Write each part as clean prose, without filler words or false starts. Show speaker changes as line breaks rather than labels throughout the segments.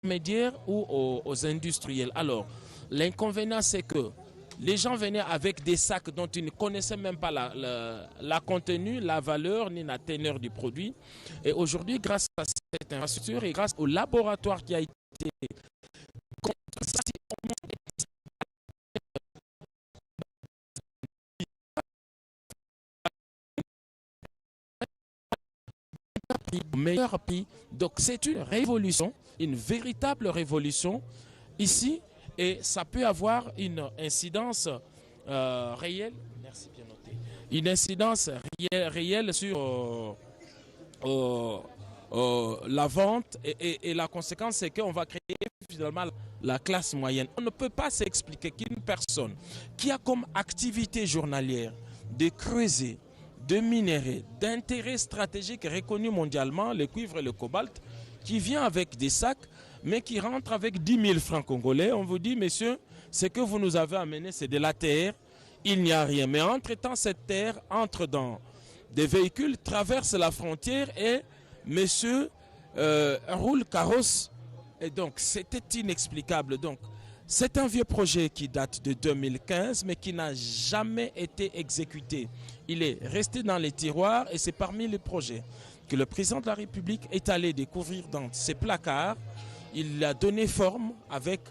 intermédiaires ou aux industriels. Alors, l'inconvénient, c'est que les gens venaient avec des sacs dont ils ne connaissaient même pas la contenue, la valeur ni la teneur du produit. Et aujourd'hui, grâce à cette infrastructure et grâce au laboratoire qui a été meilleur pays. Donc c'est une révolution, une véritable révolution ici, et ça peut avoir une incidence réelle, merci bien noté, une incidence réelle sur la vente et la conséquence c'est qu'on va créer finalement la classe moyenne. On ne peut pas s'expliquer qu'une personne qui a comme activité journalière de creuser, de minerais, d'intérêt stratégique reconnu mondialement, le cuivre et le cobalt, qui vient avec des sacs, mais qui rentre avec 10 000 francs congolais. On vous dit, messieurs, ce que vous nous avez amené, c'est de la terre, il n'y a rien. Mais entre-temps, cette terre entre dans des véhicules, traverse la frontière et monsieur roule carrosse. Et donc, c'était inexplicable. Donc, c'est un vieux projet qui date de 2015, mais qui n'a jamais été exécuté. Il est resté dans les tiroirs et c'est parmi les projets que le président de la République est allé découvrir dans ses placards. Il a donné forme avec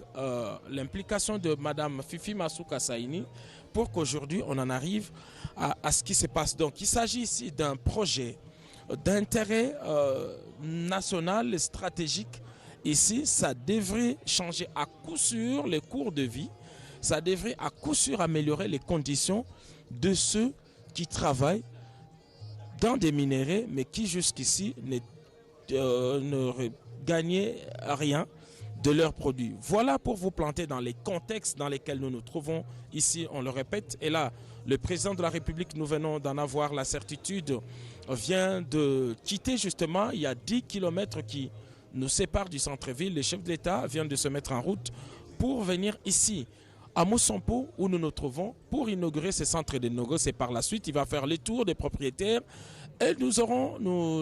l'implication de Mme Fifi Masuka Saini pour qu'aujourd'hui on en arrive à ce qui se passe. Donc il s'agit ici d'un projet d'intérêt national stratégique. Ici, ça devrait changer à coup sûr les cours de vie. Ça devrait à coup sûr améliorer les conditions de ceux qui travaillent dans des minéraux, mais qui jusqu'ici ne gagnaient rien de leurs produits. Voilà pour vous planter dans les contextes dans lesquels nous nous trouvons ici, on le répète. Et là, le président de la République, nous venons d'en avoir la certitude, vient de quitter justement, il y a 10 kilomètres qui nous séparent du centre-ville. Le chef de l'État vient de se mettre en route pour venir ici, à Moussompo, où nous nous trouvons, pour inaugurer ce centre de négoce. Et par la suite, il va faire le tour des propriétaires. Et nous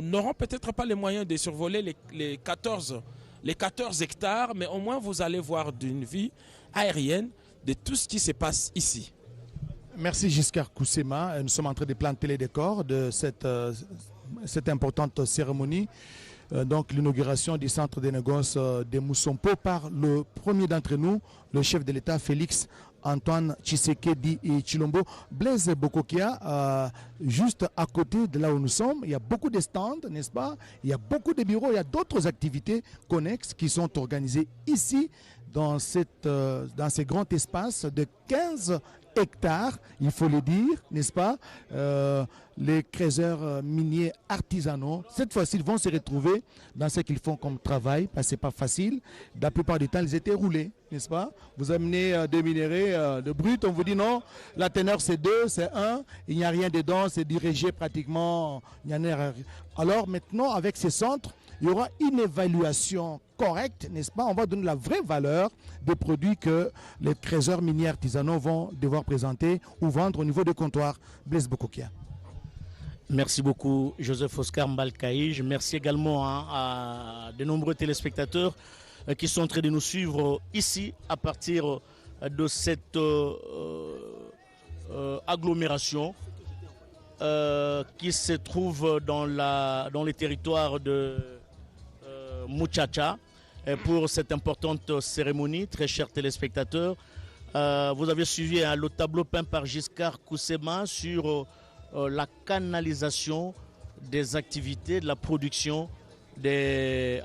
n'aurons peut-être pas les moyens de survoler les 14 hectares, mais au moins vous allez voir d'une vue aérienne de tout ce qui se passe ici.
Merci Giscard Koussema. Nous sommes en train de planter les décors de cette importante cérémonie. Donc l'inauguration du centre de négoce de Moussompo par le premier d'entre nous, le chef de l'État Félix Antoine Tshisekedi et Tshilombo. Blaise Bokokia, juste à côté de là où nous sommes, il y a beaucoup de stands, n'est-ce pas? Il y a beaucoup de bureaux, il y a d'autres activités connexes qui sont organisées ici dans ces grands espaces de 15 hectares, il faut le dire, n'est-ce pas? Les creuseurs miniers artisanaux, cette fois-ci, ils vont se retrouver dans ce qu'ils font comme travail, parce que ce n'est pas facile. La plupart du temps, ils étaient roulés, n'est-ce pas? Vous amenez des minéraux de brut, on vous dit non, la teneur c'est 2, c'est 1, il n'y a rien dedans, c'est dirigé pratiquement. Il y en a... Alors maintenant, avec ces centres, il y aura une évaluation correcte, n'est-ce pas? On va donner la vraie valeur des produits que les trésors miniers artisanaux vont devoir présenter ou vendre au niveau des comptoirs. Blaise Bokokia.
Merci beaucoup, Joseph Oscar Mbalkaïj. Merci également à de nombreux téléspectateurs qui sont en train de nous suivre ici à partir de cette agglomération qui se trouve dans les territoires de Muchacha pour cette importante cérémonie. Très chers téléspectateurs, vous avez suivi le tableau peint par Giscard Koussema sur la canalisation des activités de la production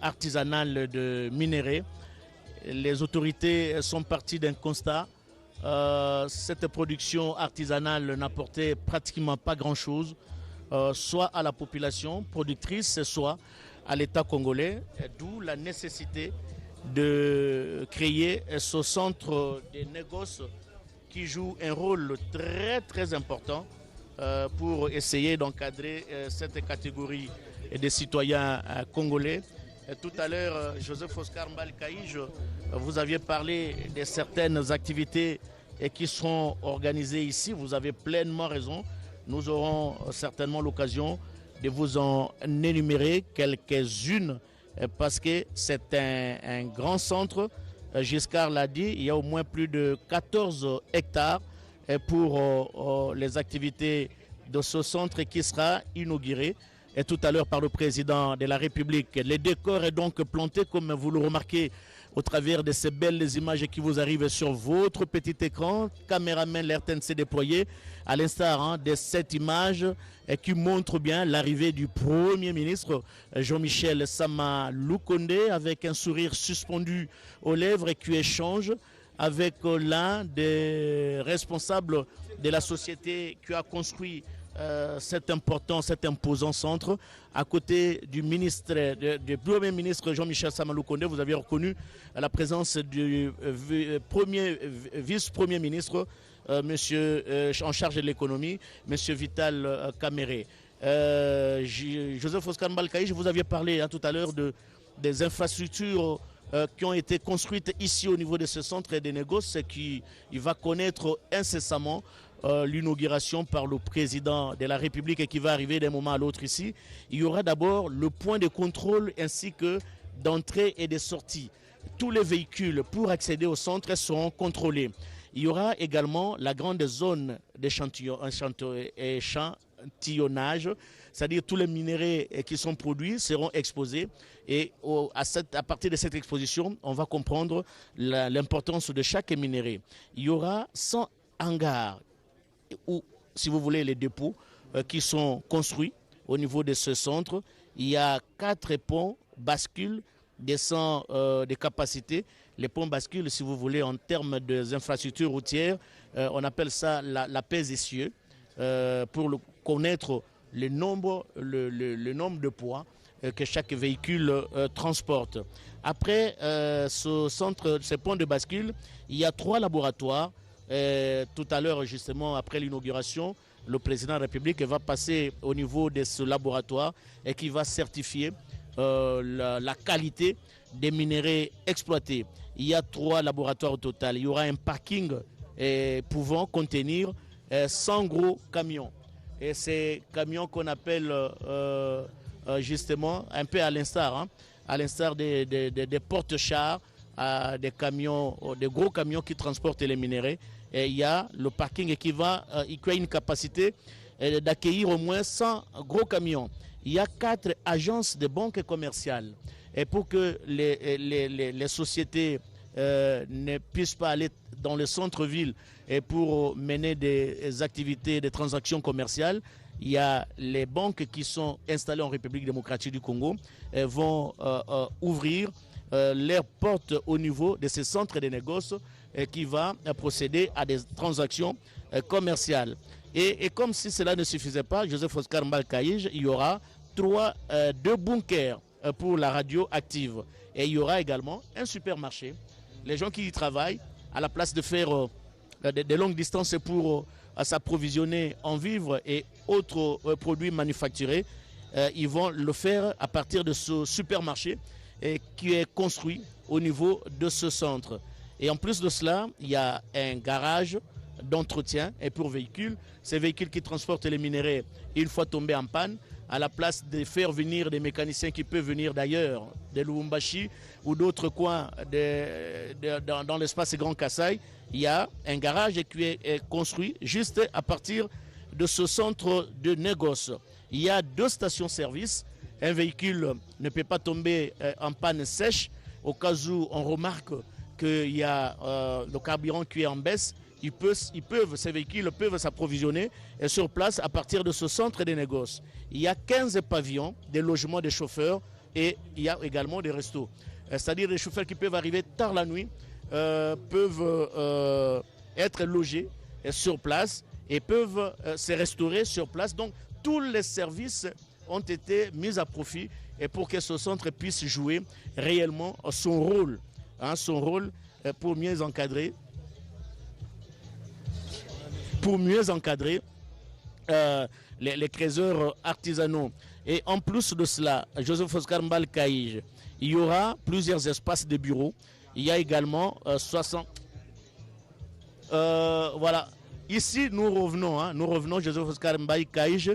artisanale de minerais. Les autorités sont parties d'un constat. Cette production artisanale n'apportait pratiquement pas grand-chose, soit à la population productrice, soit à l'État congolais, d'où la nécessité de créer ce centre de négoce qui joue un rôle très très important pour essayer d'encadrer cette catégorie des citoyens congolais. Tout à l'heure, Joseph Oscar Mbalkaïj, vous aviez parlé de certaines activités qui seront organisées ici. Vous avez pleinement raison. Nous aurons certainement l'occasion de vous en énumérer quelques-unes parce que c'est un grand centre. Giscard l'a dit, il y a au moins plus de 14 hectares pour les activités de ce centre qui sera inauguré et tout à l'heure par le président de la République. Le décor est donc planté, comme vous le remarquez, au travers de ces belles images qui vous arrivent sur votre petit écran. Caméraman, l'RTNC déployé, à l'instar de cette image qui montre bien l'arrivée du Premier ministre Jean-Michel Sama Lukonde avec un sourire suspendu aux lèvres et qui échange avec l'un des responsables de la société qui a construit cet important, cet imposant centre. À côté du Premier ministre Jean-Michel Sama Lukonde, vous avez reconnu la présence du vice-premier ministre, monsieur en charge de l'économie, monsieur Vital Kamere. Joseph Oscar Mbalkaï, je vous avais parlé tout à l'heure des infrastructures qui ont été construites ici au niveau de ce centre des négoces et qui va connaître incessamment l'inauguration par le président de la République et qui va arriver d'un moment à l'autre ici. Il y aura d'abord le point de contrôle ainsi que d'entrée et de sortie. Tous les véhicules pour accéder au centre seront contrôlés. Il y aura également la grande zone d'échantillonnage, c'est-à-dire tous les minéraux qui sont produits seront exposés et à partir de cette exposition, on va comprendre l'importance de chaque minerai. Il y aura 100 hangars ou, si vous voulez, les dépôts qui sont construits au niveau de ce centre. Il y a 4 ponts bascules de capacité. Les ponts bascules, si vous voulez, en termes des infrastructures routières, on appelle ça la pèse essieu pour connaître le nombre de poids que chaque véhicule transporte. Après ce pont de bascule, il y a 3 laboratoires. Tout à l'heure, justement, après l'inauguration, le président de la République va passer au niveau de ce laboratoire et qui va certifier la qualité des minéraux exploités. Il y a 3 laboratoires au total. Il y aura un parking pouvant contenir 100 gros camions. Et ces camions qu'on appelle justement un peu à l'instar des porte-chars, des gros camions qui transportent les minéraux. Et il y a le parking qui a une capacité d'accueillir au moins 100 gros camions. Il y a 4 agences de banques commerciales. Et pour que les sociétés ne puissent pas aller dans le centre-ville et pour mener des activités, des transactions commerciales, il y a les banques qui sont installées en République démocratique du Congo vont ouvrir leurs portes au niveau de ces centres de négoces qui va procéder à des transactions commerciales. Et comme si cela ne suffisait pas, Joseph Oscar Mbalkaïj, il y aura 2 bunkers pour la radio active. Et il y aura également un supermarché. Les gens qui y travaillent, à la place de faire des longues distances pour s'approvisionner en vivres et autres produits manufacturés, ils vont le faire à partir de ce supermarché qui est construit au niveau de ce centre. Et en plus de cela, il y a un garage d'entretien et pour véhicules. Ces véhicules qui transportent les minéraux, une fois tombés en panne, à la place de faire venir des mécaniciens qui peuvent venir d'ailleurs, de Lubumbashi ou d'autres coins dans l'espace Grand Kassai, il y a un garage qui est construit juste à partir de ce centre de négoce. Il y a 2 stations-service. Un véhicule ne peut pas tomber en panne sèche. Au cas où on remarque qu'il y a le carburant qui est en baisse, ces véhicules peuvent s'approvisionner sur place à partir de ce centre de négoce. Il y a 15 pavillons, des logements des chauffeurs et il y a également des restos. C'est-à-dire des chauffeurs qui peuvent arriver tard la nuit, peuvent être logés sur place et peuvent se restaurer sur place. Donc tous les services ont été mis à profit et pour que ce centre puisse jouer réellement son rôle pour mieux encadrer les créateurs artisanaux. Et en plus de cela, Joseph Oscar Mbalkaïj, il y aura plusieurs espaces de bureaux. Il y a également 60... voilà. Ici, nous revenons, Joseph Oscar Mbalkaïj,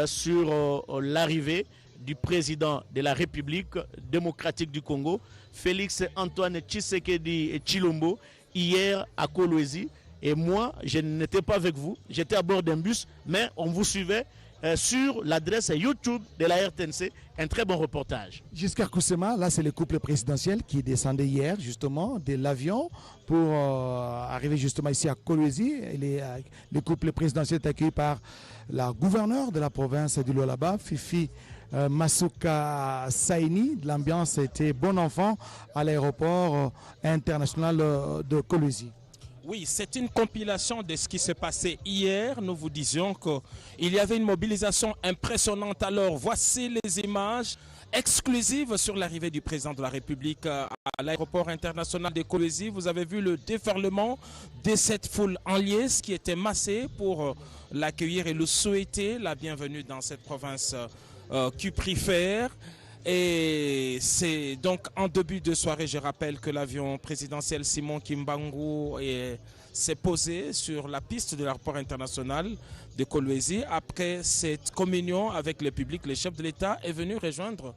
sur l'arrivée du président de la République démocratique du Congo, Félix Antoine Tshisekedi Tshilombo, hier à Kolwezi. Et moi, je n'étais pas avec vous, j'étais à bord d'un bus, mais on vous suivait sur l'adresse YouTube de la RTNC. Un très bon reportage.
Giscard Koussema, là c'est le couple présidentiel qui descendait hier justement de l'avion pour arriver justement ici à Kolwezi. Le couple présidentiel est accueilli par la gouverneure de la province du Lualaba, Fifi Masuka Saini. L'ambiance était bon enfant à l'aéroport international de Kolwezi.
Oui, c'est une compilation de ce qui s'est passé hier. Nous vous disions qu'il y avait une mobilisation impressionnante. Alors, voici les images exclusives sur l'arrivée du président de la République à l'aéroport international de Kolwezi. Vous avez vu le déferlement de cette foule en liesse qui était massée pour l'accueillir et le souhaiter la bienvenue dans cette province cuprifère. Et c'est donc en début de soirée, je rappelle que l'avion présidentiel Simon Kimbangu s'est posé sur la piste de l'aéroport international de Kolwezi. Après cette communion avec le public, le chef de l'État est venu rejoindre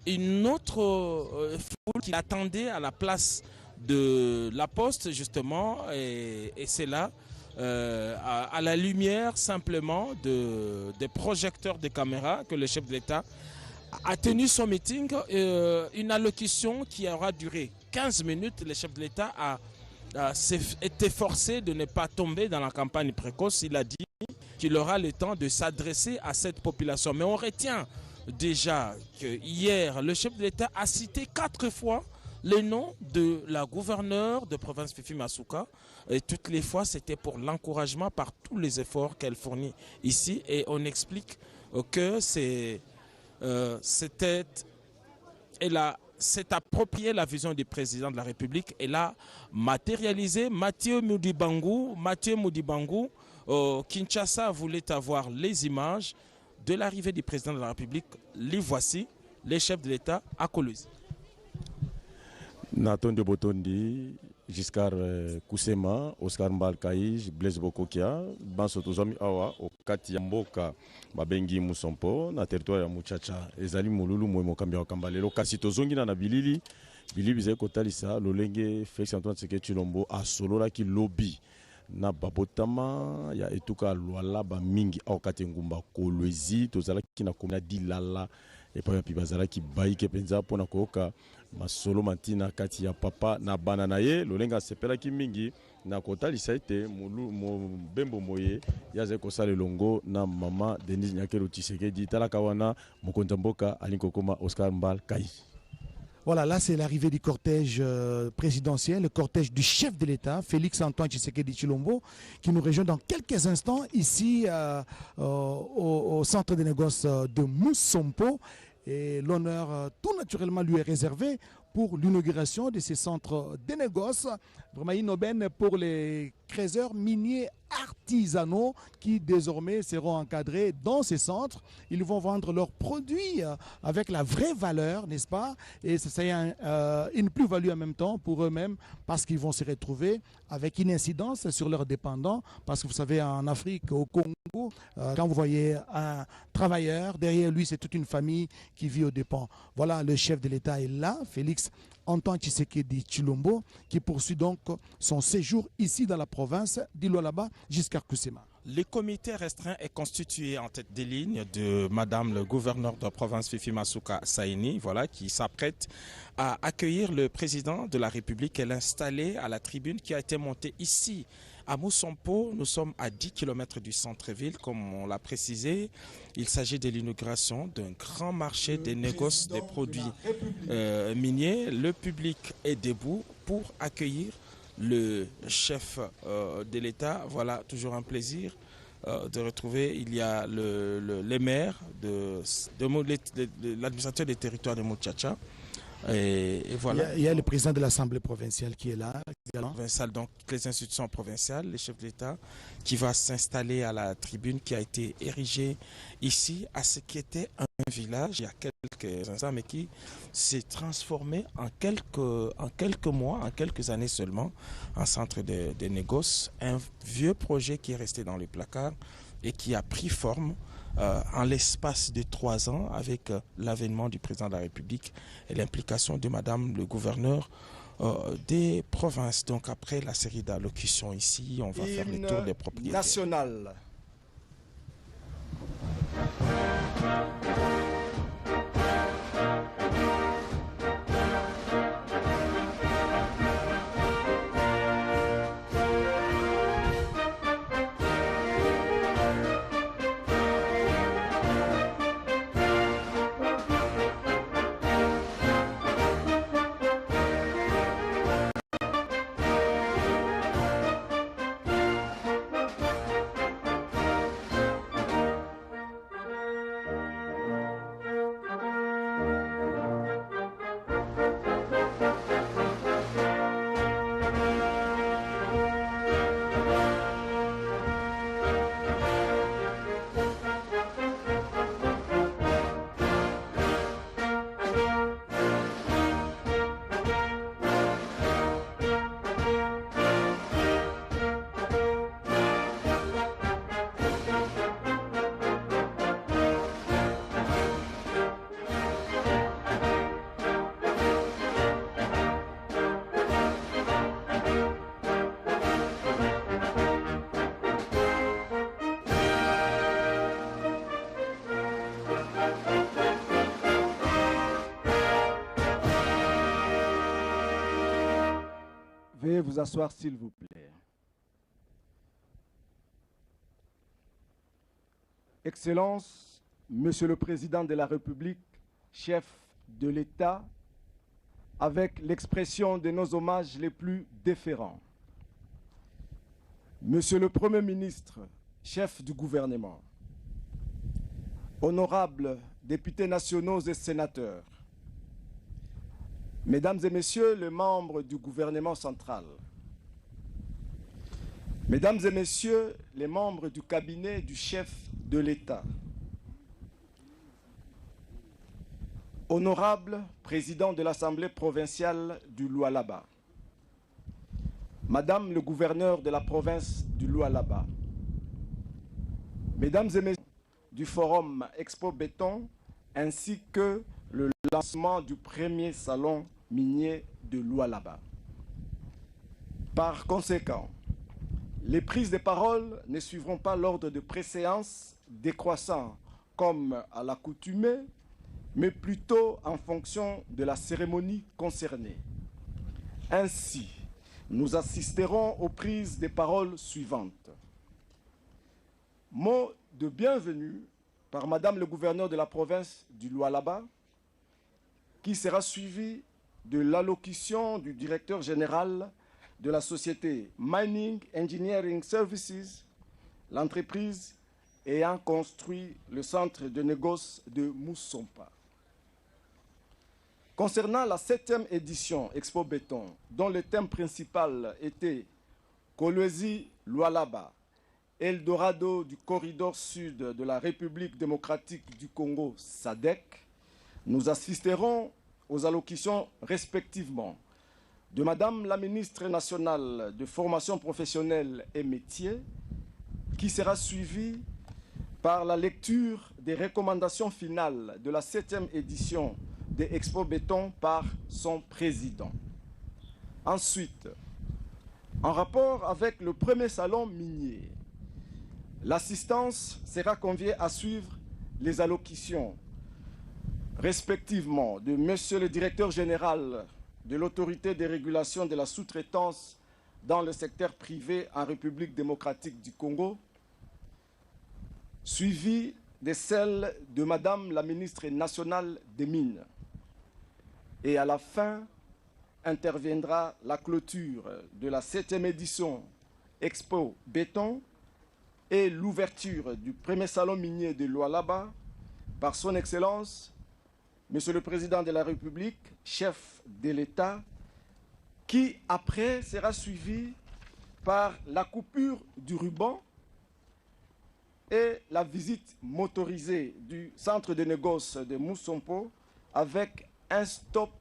une autre foule qui attendait à la place de la poste justement. Et c'est là, à la lumière simplement des projecteurs de caméras, que le chef de l'État a tenu son meeting, une allocution qui aura duré 15 minutes. Le chef de l'État a été forcé de ne pas tomber dans la campagne précoce. Il a dit qu'il aura le temps de s'adresser à cette population. Mais on retient déjà que hier, le chef de l'État a cité 4 fois le nom de la gouverneure de province Fifi Masuka. Et toutes les fois, c'était pour l'encouragement par tous les efforts qu'elle fournit ici. Et on explique que c'est s'est approprié la vision du président de la République et l'a matérialisé. Mathieu Modibangu, Kinshasa voulait avoir les images de l'arrivée du président de la République. Les voici, les chefs de l'État à Kolwezi.
Nathan de Botondi, Giscard Koussema, Oscar Mbalkaïj, Blaise Bokokia, Bansotozami Awa, Okati Mboka, Babengi Musompo, na territoire ya Muchacha, Ezali Mululu Mwemo Kambia Kambalelo, Kasitozongi na Bilili, Bilili Bize Kotalisa, Lolenge, Félix Antoine Tshisekedi Tshilombo, Asolola ki lobby. Na babotama ya etuka Lualaba mingi Okati Ngumba Kolwezi, Tozala ki na komina Dilala, et puis bazala ki baike penza pona koka masolo matina kati ya papa na bananaye lolenga sepela ki mingi na kota lisaite mulu bembo moye yaze ko sale longo na mama Denise Nyakero Tshisekedi talaka wana mokonza mboka alinko koma Oscar Mbal Kai.
Voilà, là c'est l'arrivée du cortège présidentiel, le cortège du chef de l'État, Félix Antoine Tshisekedi Tshilombo, qui nous rejoint dans quelques instants ici au centre des négoces de Musompo. Et l'honneur tout naturellement lui est réservé pour l'inauguration de ces centres de négoces. Vraiment une aubaine pour les créateurs miniers artisanaux qui désormais seront encadrés dans ces centres. Ils vont vendre leurs produits avec la vraie valeur, n'est-ce pas? Et c'est une plus-value en même temps pour eux-mêmes parce qu'ils vont se retrouver avec une incidence sur leurs dépendants. Parce que vous savez, en Afrique, au Congo, quand vous voyez un travailleur, derrière lui, c'est toute une famille qui vit aux dépens. Voilà, le chef de l'État est là, Félix Antoine Tshisekedi Tshilombo, qui poursuit donc son séjour ici dans la province d'Ilualaba, Giscard Koussema.
Le comité restreint est constitué en tête des lignes de Madame le gouverneur de la province Fifi Masuka Saini, voilà, qui s'apprête à accueillir le président de la République et l'installer à la tribune qui a été montée ici à Musompo. Nous sommes à 10 km du centre-ville, comme on l'a précisé. Il s'agit de l'inauguration d'un grand marché des négoces des produits miniers. Le public est debout pour accueillir le chef de l'État. Voilà, toujours un plaisir de retrouver. Il y a les maires de l'administrateur des territoires de Muchacha. Et voilà.
Il y a le président de l'Assemblée provinciale qui est là.
Donc les institutions provinciales, les chefs de l'État, qui va s'installer à la tribune qui a été érigée ici, à ce qui était un village il y a quelques instants, mais qui s'est transformé en quelques mois, en quelques années seulement, en centre de négoce. Un vieux projet qui est resté dans les placards et qui a pris forme en l'espace de 3 ans avec l'avènement du président de la République et l'implication de Madame le gouverneur des provinces. Donc après la série d'allocutions ici, on va faire le tour des propriétaires.
National. Veuillez vous asseoir, s'il vous plaît. Excellences, Monsieur le Président de la République, chef de l'État, avec l'expression de nos hommages les plus déférents. Monsieur le Premier ministre, chef du gouvernement, honorables députés nationaux et sénateurs, Mesdames et Messieurs les membres du gouvernement central, Mesdames et Messieurs les membres du cabinet du chef de l'État, Honorable Président de l'Assemblée provinciale du Lualaba, Madame le gouverneur de la province du Lualaba, Mesdames et Messieurs du Forum Expo Béton, ainsi que le lancement du premier salon minier de Lualaba. Par conséquent, les prises de parole ne suivront pas l'ordre de préséance décroissant comme à l'accoutumée, mais plutôt en fonction de la cérémonie concernée. Ainsi, nous assisterons aux prises de parole suivantes. Mot de bienvenue par Madame le gouverneur de la province du Lualaba, qui sera suivi de l'allocution du directeur général de la société Mining Engineering Services, l'entreprise ayant construit le centre de négoce de Moussompa. Concernant la 7e édition Expo Béton, dont le thème principal était Kolwezi Lualaba, Eldorado du corridor sud de la République démocratique du Congo, SADC, nous assisterons aux allocutions respectivement de Madame la ministre nationale de formation professionnelle et métiers, qui sera suivie par la lecture des recommandations finales de la 7e édition des Expo Béton par son président. Ensuite, en rapport avec le premier salon minier, l'assistance sera conviée à suivre les allocutions respectivement de Monsieur le directeur général de l'autorité de régulation de la sous-traitance dans le secteur privé en République démocratique du Congo, suivi de celle de Madame la ministre nationale des Mines. Et à la fin, interviendra la clôture de la 7e édition Expo Béton et l'ouverture du premier salon minier de Lualaba par son Excellence Monsieur le Président de la République, chef de l'État, qui après sera suivi par la coupure du ruban et la visite motorisée du centre de négoce de Moussompo avec un stop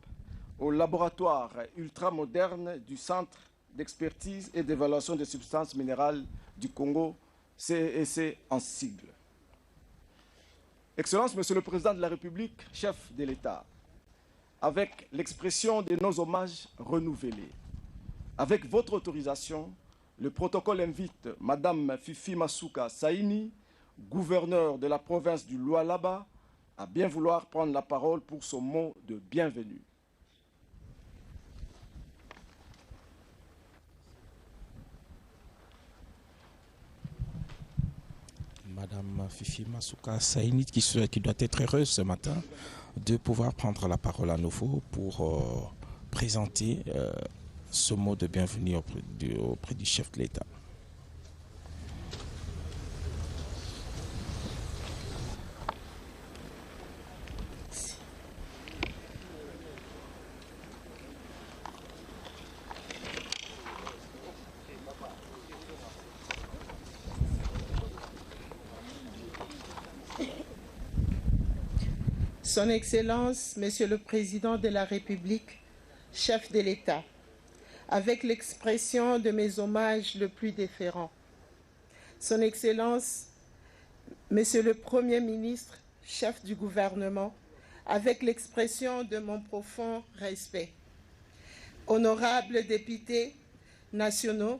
au laboratoire ultramoderne du Centre d'expertise et d'évaluation des substances minérales du Congo, CEC en sigle. Excellences, Monsieur le Président de la République, chef de l'État, avec l'expression de nos hommages renouvelés, avec votre autorisation, le protocole invite Madame Fifi Masuka Saini, gouverneur de la province du Lualaba, à bien vouloir prendre la parole pour son mot de bienvenue.
Madame Fifi Masuka Saini, qui doit être heureuse ce matin de pouvoir prendre la parole à nouveau pour présenter ce mot de bienvenue auprès du chef de l'État.
Son Excellence, Monsieur le Président de la République, chef de l'État, avec l'expression de mes hommages le plus déférents. Son Excellence, Monsieur le Premier ministre, chef du gouvernement, avec l'expression de mon profond respect. Honorables députés nationaux,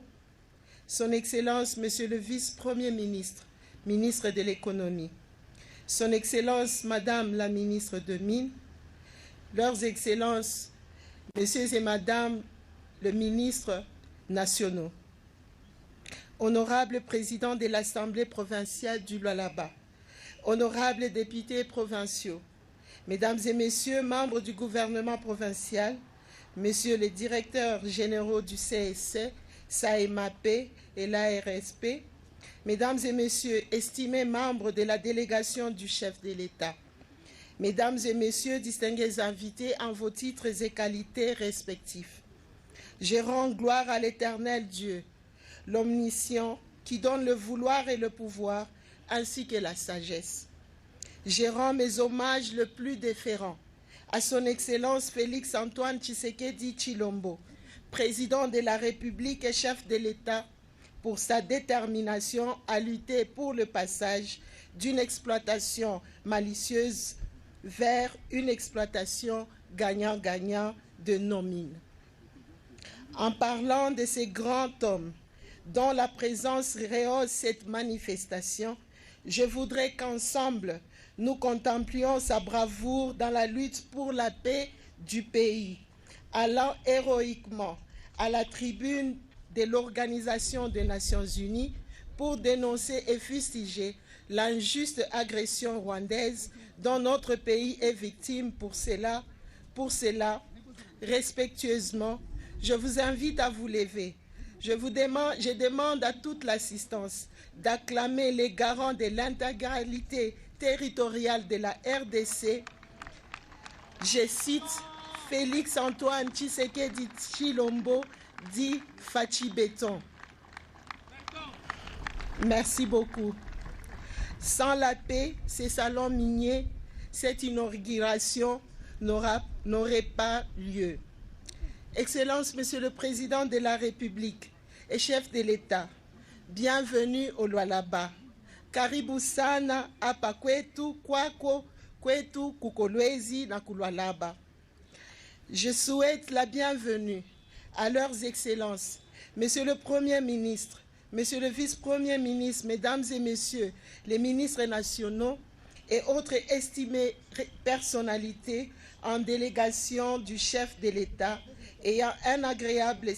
Son Excellence, Monsieur le Vice-Premier ministre, ministre de l'Économie, Son Excellence, Madame la ministre de Mines, Leurs Excellences, Messieurs et Madame le ministre nationaux, Honorable Président de l'Assemblée provinciale du Lualaba, Honorables députés provinciaux, Mesdames et Messieurs, membres du gouvernement provincial, Messieurs les directeurs généraux du CSC, SAEMAP et l'ARSP, Mesdames et Messieurs, estimés membres de la délégation du chef de l'État, Mesdames et Messieurs, distingués invités en vos titres et qualités respectifs, je rends gloire à l'Éternel Dieu, l'omniscient, qui donne le vouloir et le pouvoir, ainsi que la sagesse. Je rends mes hommages le plus déférents à Son Excellence Félix Antoine Tshisekedi Tshilombo, Président de la République et chef de l'État, pour sa détermination à lutter pour le passage d'une exploitation malicieuse vers une exploitation gagnant-gagnant de nos mines. En parlant de ces grands hommes dont la présence rehausse cette manifestation, je voudrais qu'ensemble nous contemplions sa bravoure dans la lutte pour la paix du pays, allant héroïquement à la tribune de l'Organisation des Nations Unies pour dénoncer et fustiger l'injuste agression rwandaise dont notre pays est victime. Pour cela, respectueusement, je vous invite à vous lever. Je demande à toute l'assistance d'acclamer les garants de l'intégralité territoriale de la RDC. Je cite Félix Antoine Tshisekedi Tshilombo, dit Fachi Béton. Merci beaucoup. Sans la paix, ces salons miniers, cette inauguration n'aurait pas lieu. Excellence, Monsieur le Président de la République et chef de l'État, bienvenue au Lualaba. Karibu sana hapa kwetu kwako kwetu kukolwezi na kuLualaba. Je souhaite la bienvenue à leurs excellences, Monsieur le Premier ministre, Monsieur le Vice-Premier ministre, Mesdames et Messieurs les ministres nationaux et autres estimées personnalités en délégation du chef de l'État ayez un agréable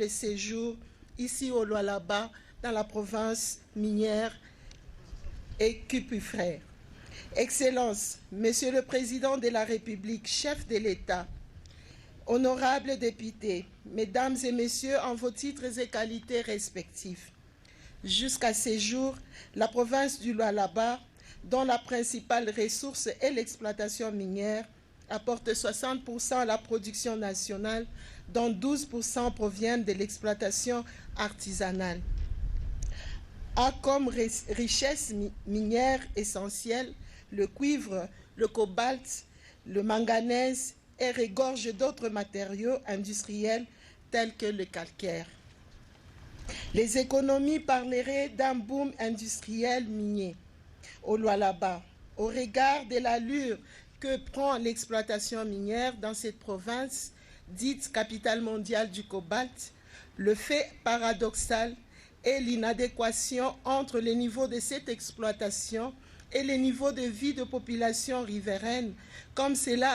séjour ici au Lualaba, dans la province minière et Cupufrère. Excellences, Monsieur le Président de la République, chef de l'État, honorables députés, Mesdames et Messieurs, en vos titres et qualités respectifs, jusqu'à ce jour, la province du Lualaba, dont la principale ressource est l'exploitation minière, apporte 60% à la production nationale, dont 12% proviennent de l'exploitation artisanale. A comme richesse minière essentielle le cuivre, le cobalt, le manganèse et regorge d'autres matériaux industriels tels que le calcaire. Les économies parleraient d'un boom industriel minier. au Lualaba. Au regard de l'allure que prend l'exploitation minière dans cette province, dite capitale mondiale du cobalt, le fait paradoxal est l'inadéquation entre les niveaux de cette exploitation et les niveaux de vie de population riveraine, comme cela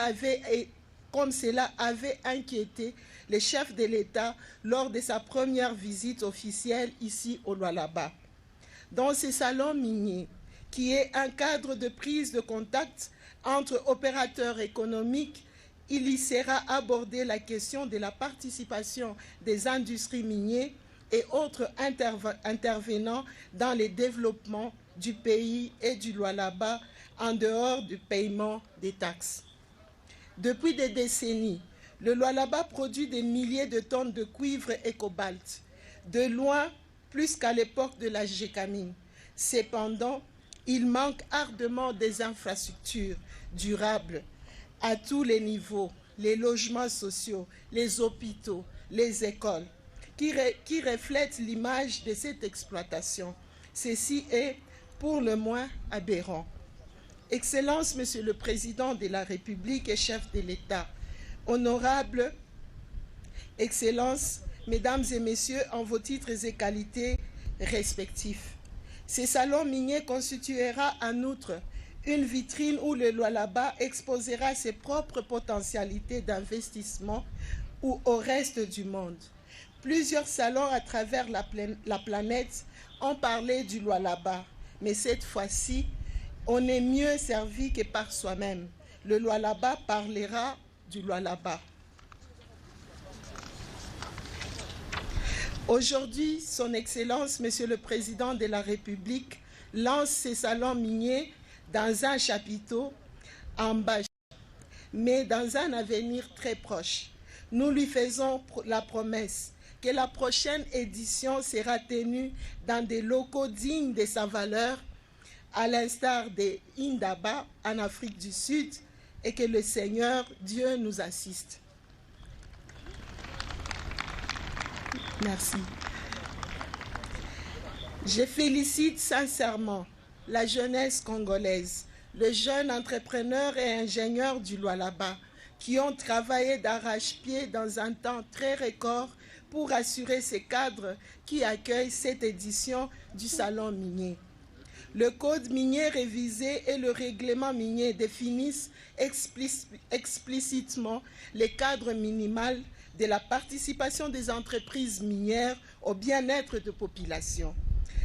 avait inquiété les chefs de l'État lors de sa première visite officielle ici au Lualaba. Dans ces salons miniers, qui est un cadre de prise de contact entre opérateurs économiques, il y sera abordé la question de la participation des industries minières et autres intervenants dans le développement du pays et du Lualaba en dehors du paiement des taxes. Depuis des décennies, le Lualaba produit des milliers de tonnes de cuivre et cobalt, de loin plus qu'à l'époque de la Gécamine. Cependant, il manque ardemment des infrastructures durables à tous les niveaux, les logements sociaux, les hôpitaux, les écoles, qui reflètent l'image de cette exploitation. Ceci est pour le moins aberrant. Excellence, Monsieur le Président de la République et chef de l'État, honorables Excellences, Mesdames et Messieurs, en vos titres et qualités respectifs. Ces salons miniers constituera en outre une vitrine où le Lualaba exposera ses propres potentialités d'investissement ou au reste du monde. Plusieurs salons à travers la planète ont parlé du Lualaba, mais cette fois-ci, on est mieux servi que par soi-même. Le Lualaba parlera du Lualaba. Aujourd'hui, Son Excellence, Monsieur le Président de la République, lance ces salons miniers dans un chapiteau en bas, mais dans un avenir très proche. Nous lui faisons la promesse que la prochaine édition sera tenue dans des locaux dignes de sa valeur, à l'instar de Indaba en Afrique du Sud, et que le Seigneur Dieu nous assiste. Merci. Je félicite sincèrement la jeunesse congolaise, les jeunes entrepreneurs et ingénieurs du Lualaba qui ont travaillé d'arrache-pied dans un temps très record pour assurer ces cadres qui accueillent cette édition du Salon minier. Le code minier révisé et le règlement minier définissent explicitement les cadres minimaux de la participation des entreprises minières au bien-être de population.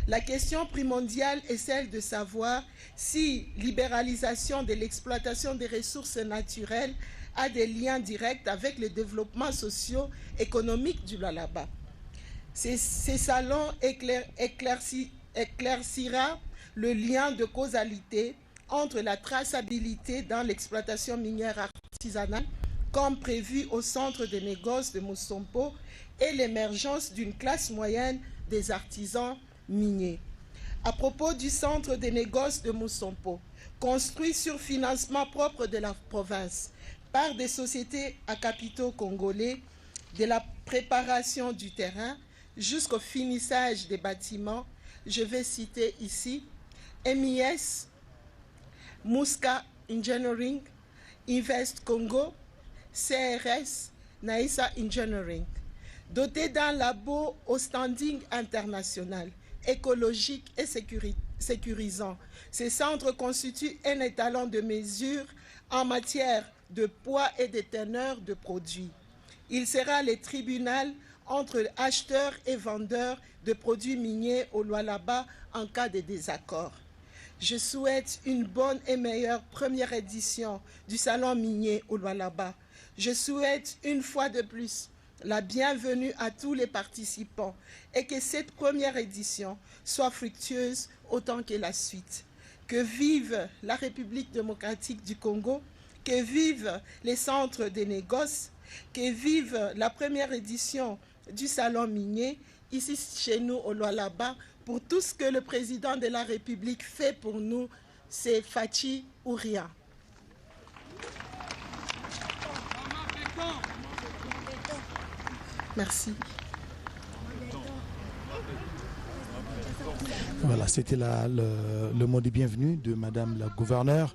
La question primordiale est celle de savoir si libéralisation de l'exploitation des ressources naturelles a des liens directs avec le développement socio-économique du Lualaba. Ces salons éclaircira le lien de causalité entre la traçabilité dans l'exploitation minière artisanale, comme prévu au centre de négoce de Mousompo, et l'émergence d'une classe moyenne des artisans miniers. À propos du centre de négoce de Mousompo, construit sur financement propre de la province par des sociétés à capitaux congolais, de la préparation du terrain jusqu'au finissage des bâtiments, je vais citer ici MIS, Muska Engineering, Invest Congo, CRS, Naïsa Engineering. Doté d'un labo au standing international, écologique et sécurisant, ces centres constituent un étalon de mesure en matière de poids et de teneur de produits. Il sera le tribunal entre acheteurs et vendeurs de produits miniers au Lualaba en cas de désaccord. Je souhaite une bonne et meilleure première édition du Salon minier au Lualaba. Je souhaite une fois de plus la bienvenue à tous les participants et que cette première édition soit fructueuse autant que la suite. Que vive la République démocratique du Congo, que vivent les centres de négoce, que vive la première édition du Salon minier, ici chez nous au Lualaba. Pour tout ce que le président de la République fait pour nous, c'est Fachi ou rien. Merci.
Voilà, c'était le mot de bienvenue de Madame la gouverneure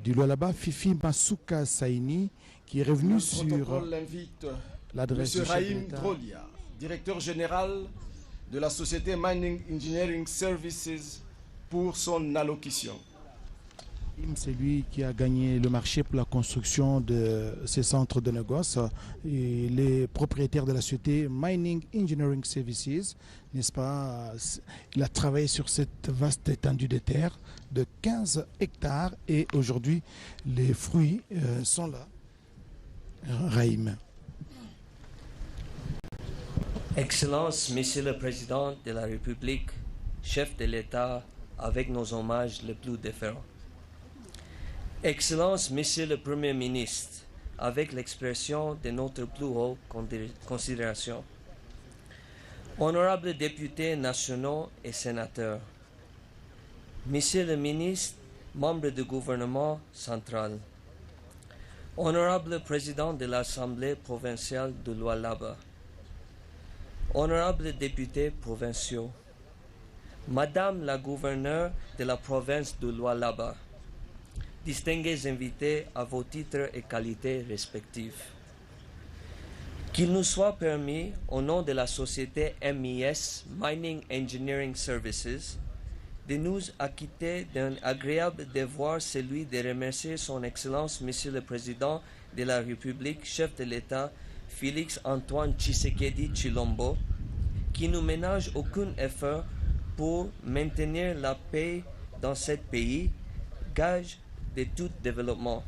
du Lualaba, Fifi Masuka Saini, qui est revenue sur l'adresse
M.
du chef de
Rahim
l'État.
Drolia, directeur général de la société Mining Engineering Services, pour son allocution.
C'est lui qui a gagné le marché pour la construction de ces centres de négoce. Et les propriétaires de la société Mining Engineering Services, n'est-ce pas, il a travaillé sur cette vaste étendue de terre de 15 hectares et aujourd'hui les fruits sont là. Rahim.
Excellence, Monsieur le Président de la République, chef de l'État, avec nos hommages les plus déférents. Excellence, Monsieur le Premier ministre, avec l'expression de notre plus haute considération. Honorables députés nationaux et sénateurs, Monsieur le ministre, membre du gouvernement central, Honorable Président de l'Assemblée provinciale de Lualaba, Honorables députés provinciaux, Madame la gouverneure de la province de Lualaba, distingués invités à vos titres et qualités respectifs. Qu'il nous soit permis, au nom de la société MIS, Mining Engineering Services, de nous acquitter d'un agréable devoir, celui de remercier son Excellence, Monsieur le Président de la République, chef de l'État, Félix Antoine Tshisekedi Tshilombo, qui ne ménage aucun effort pour maintenir la paix dans ce pays, gage de tout développement.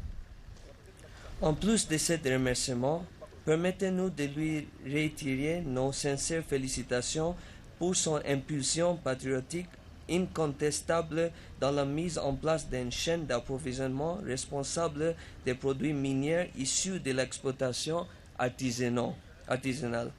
En plus de ce remerciement, permettez-nous de lui réitérer nos sincères félicitations pour son impulsion patriotique incontestable dans la mise en place d'une chaîne d'approvisionnement responsable des produits miniers issus de l'exploitation artisanale.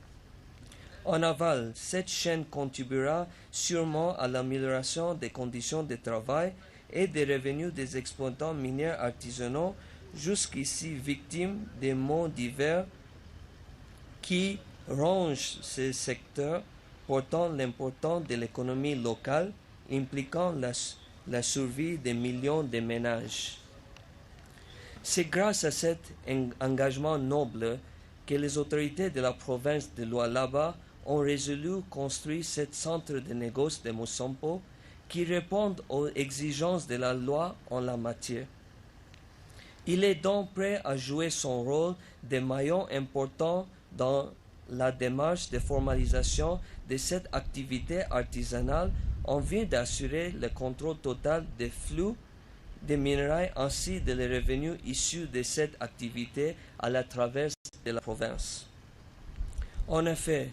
En aval, cette chaîne contribuera sûrement à l'amélioration des conditions de travail et des revenus des exploitants miniers artisanaux jusqu'ici victimes des maux divers qui rongent ce secteur, portant l'importance de l'économie locale, impliquant la survie des millions de ménages. C'est grâce à cet engagement noble que les autorités de la province de Lualaba ont résolu construire ce centre de négoce de Musompo qui répondent aux exigences de la loi en la matière. Il est donc prêt à jouer son rôle de maillon important dans la démarche de formalisation de cette activité artisanale en vue d'assurer le contrôle total des flux des minerais ainsi que les revenus issus de cette activité à la traverse de la province. En effet,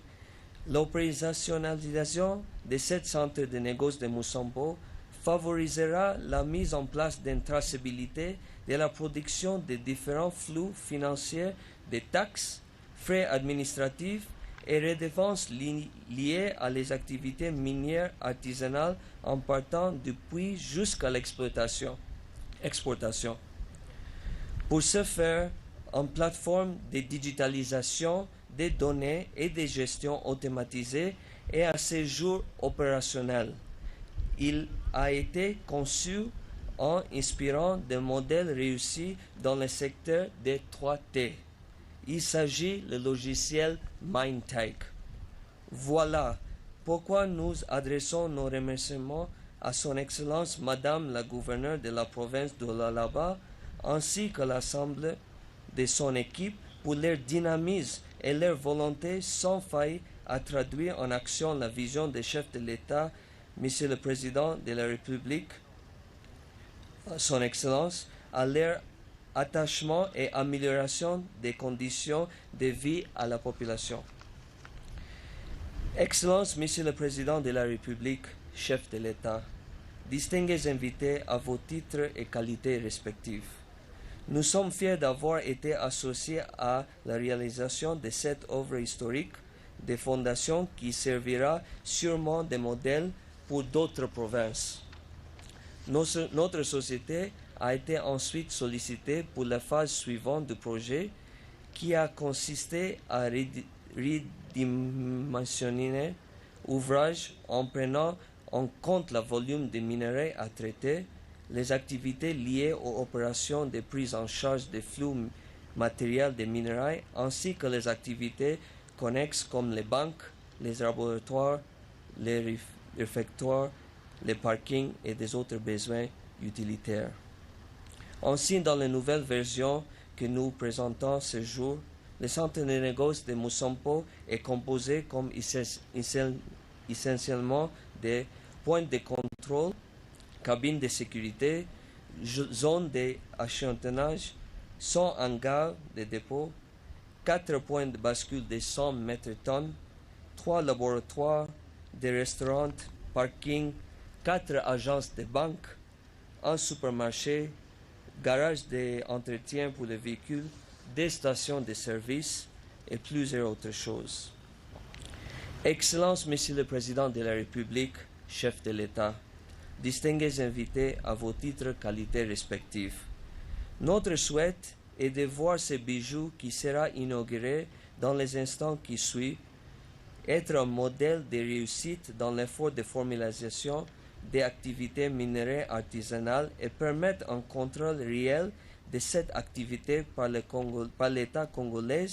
l'opérationnalisation de ce centre de négoce de Musompo favorisera la mise en place d'une traçabilité de la production des différents flux financiers des taxes, frais administratifs et redevances liées à les activités minières artisanales en partant du puits jusqu'à l'exploitation. Pour ce faire, une plateforme de digitalisation des données et de gestion automatisée est à ce jour opérationnel. Il a été conçu en inspirant des modèles réussis dans le secteur des 3T. Il s'agit du logiciel MineTech. Voilà pourquoi nous adressons nos remerciements à son Excellence Madame la gouverneure de la province de Lualaba ainsi que l'ensemble de son équipe pour leur dynamisme et leur volonté sans faille à traduire en action la vision des chefs de l'État, Monsieur le Président de la République, son Excellence, à leur attachement et amélioration des conditions de vie à la population. Excellence, Monsieur le Président de la République, chef de l'État, distingués invités à vos titres et qualités respectifs, nous sommes fiers d'avoir été associés à la réalisation de cette œuvre historique de fondation qui servira sûrement de modèle pour d'autres provinces. Notre société a été ensuite sollicitée pour la phase suivante du projet qui a consisté à redimensionner l'ouvrage en prenant en compte le volume de minerais à traiter, les activités liées aux opérations de prise en charge des flux matériels des minerais, ainsi que les activités connexes comme les banques, les laboratoires, les réfectoires, les parkings et des autres besoins utilitaires. Ainsi, dans la nouvelle version que nous présentons ce jour, le centre de négoce de Moussampo est composé comme essentiellement des points de contrôle, cabines de sécurité, zones d'échantillonnage, 100 hangars de dépôt, 4 points de bascule de 100 mètres tonnes, 3 laboratoires, des restaurants, parkings, 4 agences de banque, un supermarché, garage d'entretien pour les véhicules, des stations de service et plusieurs autres choses. Excellence, Monsieur le Président de la République, chef de l'État, distingués invités à vos titres qualités respectifs. Notre souhait est de voir ce bijou qui sera inauguré dans les instants qui suivent être un modèle de réussite dans l'effort de formalisation des activités minerais artisanales et permettre un contrôle réel de cette activité par l'État congolais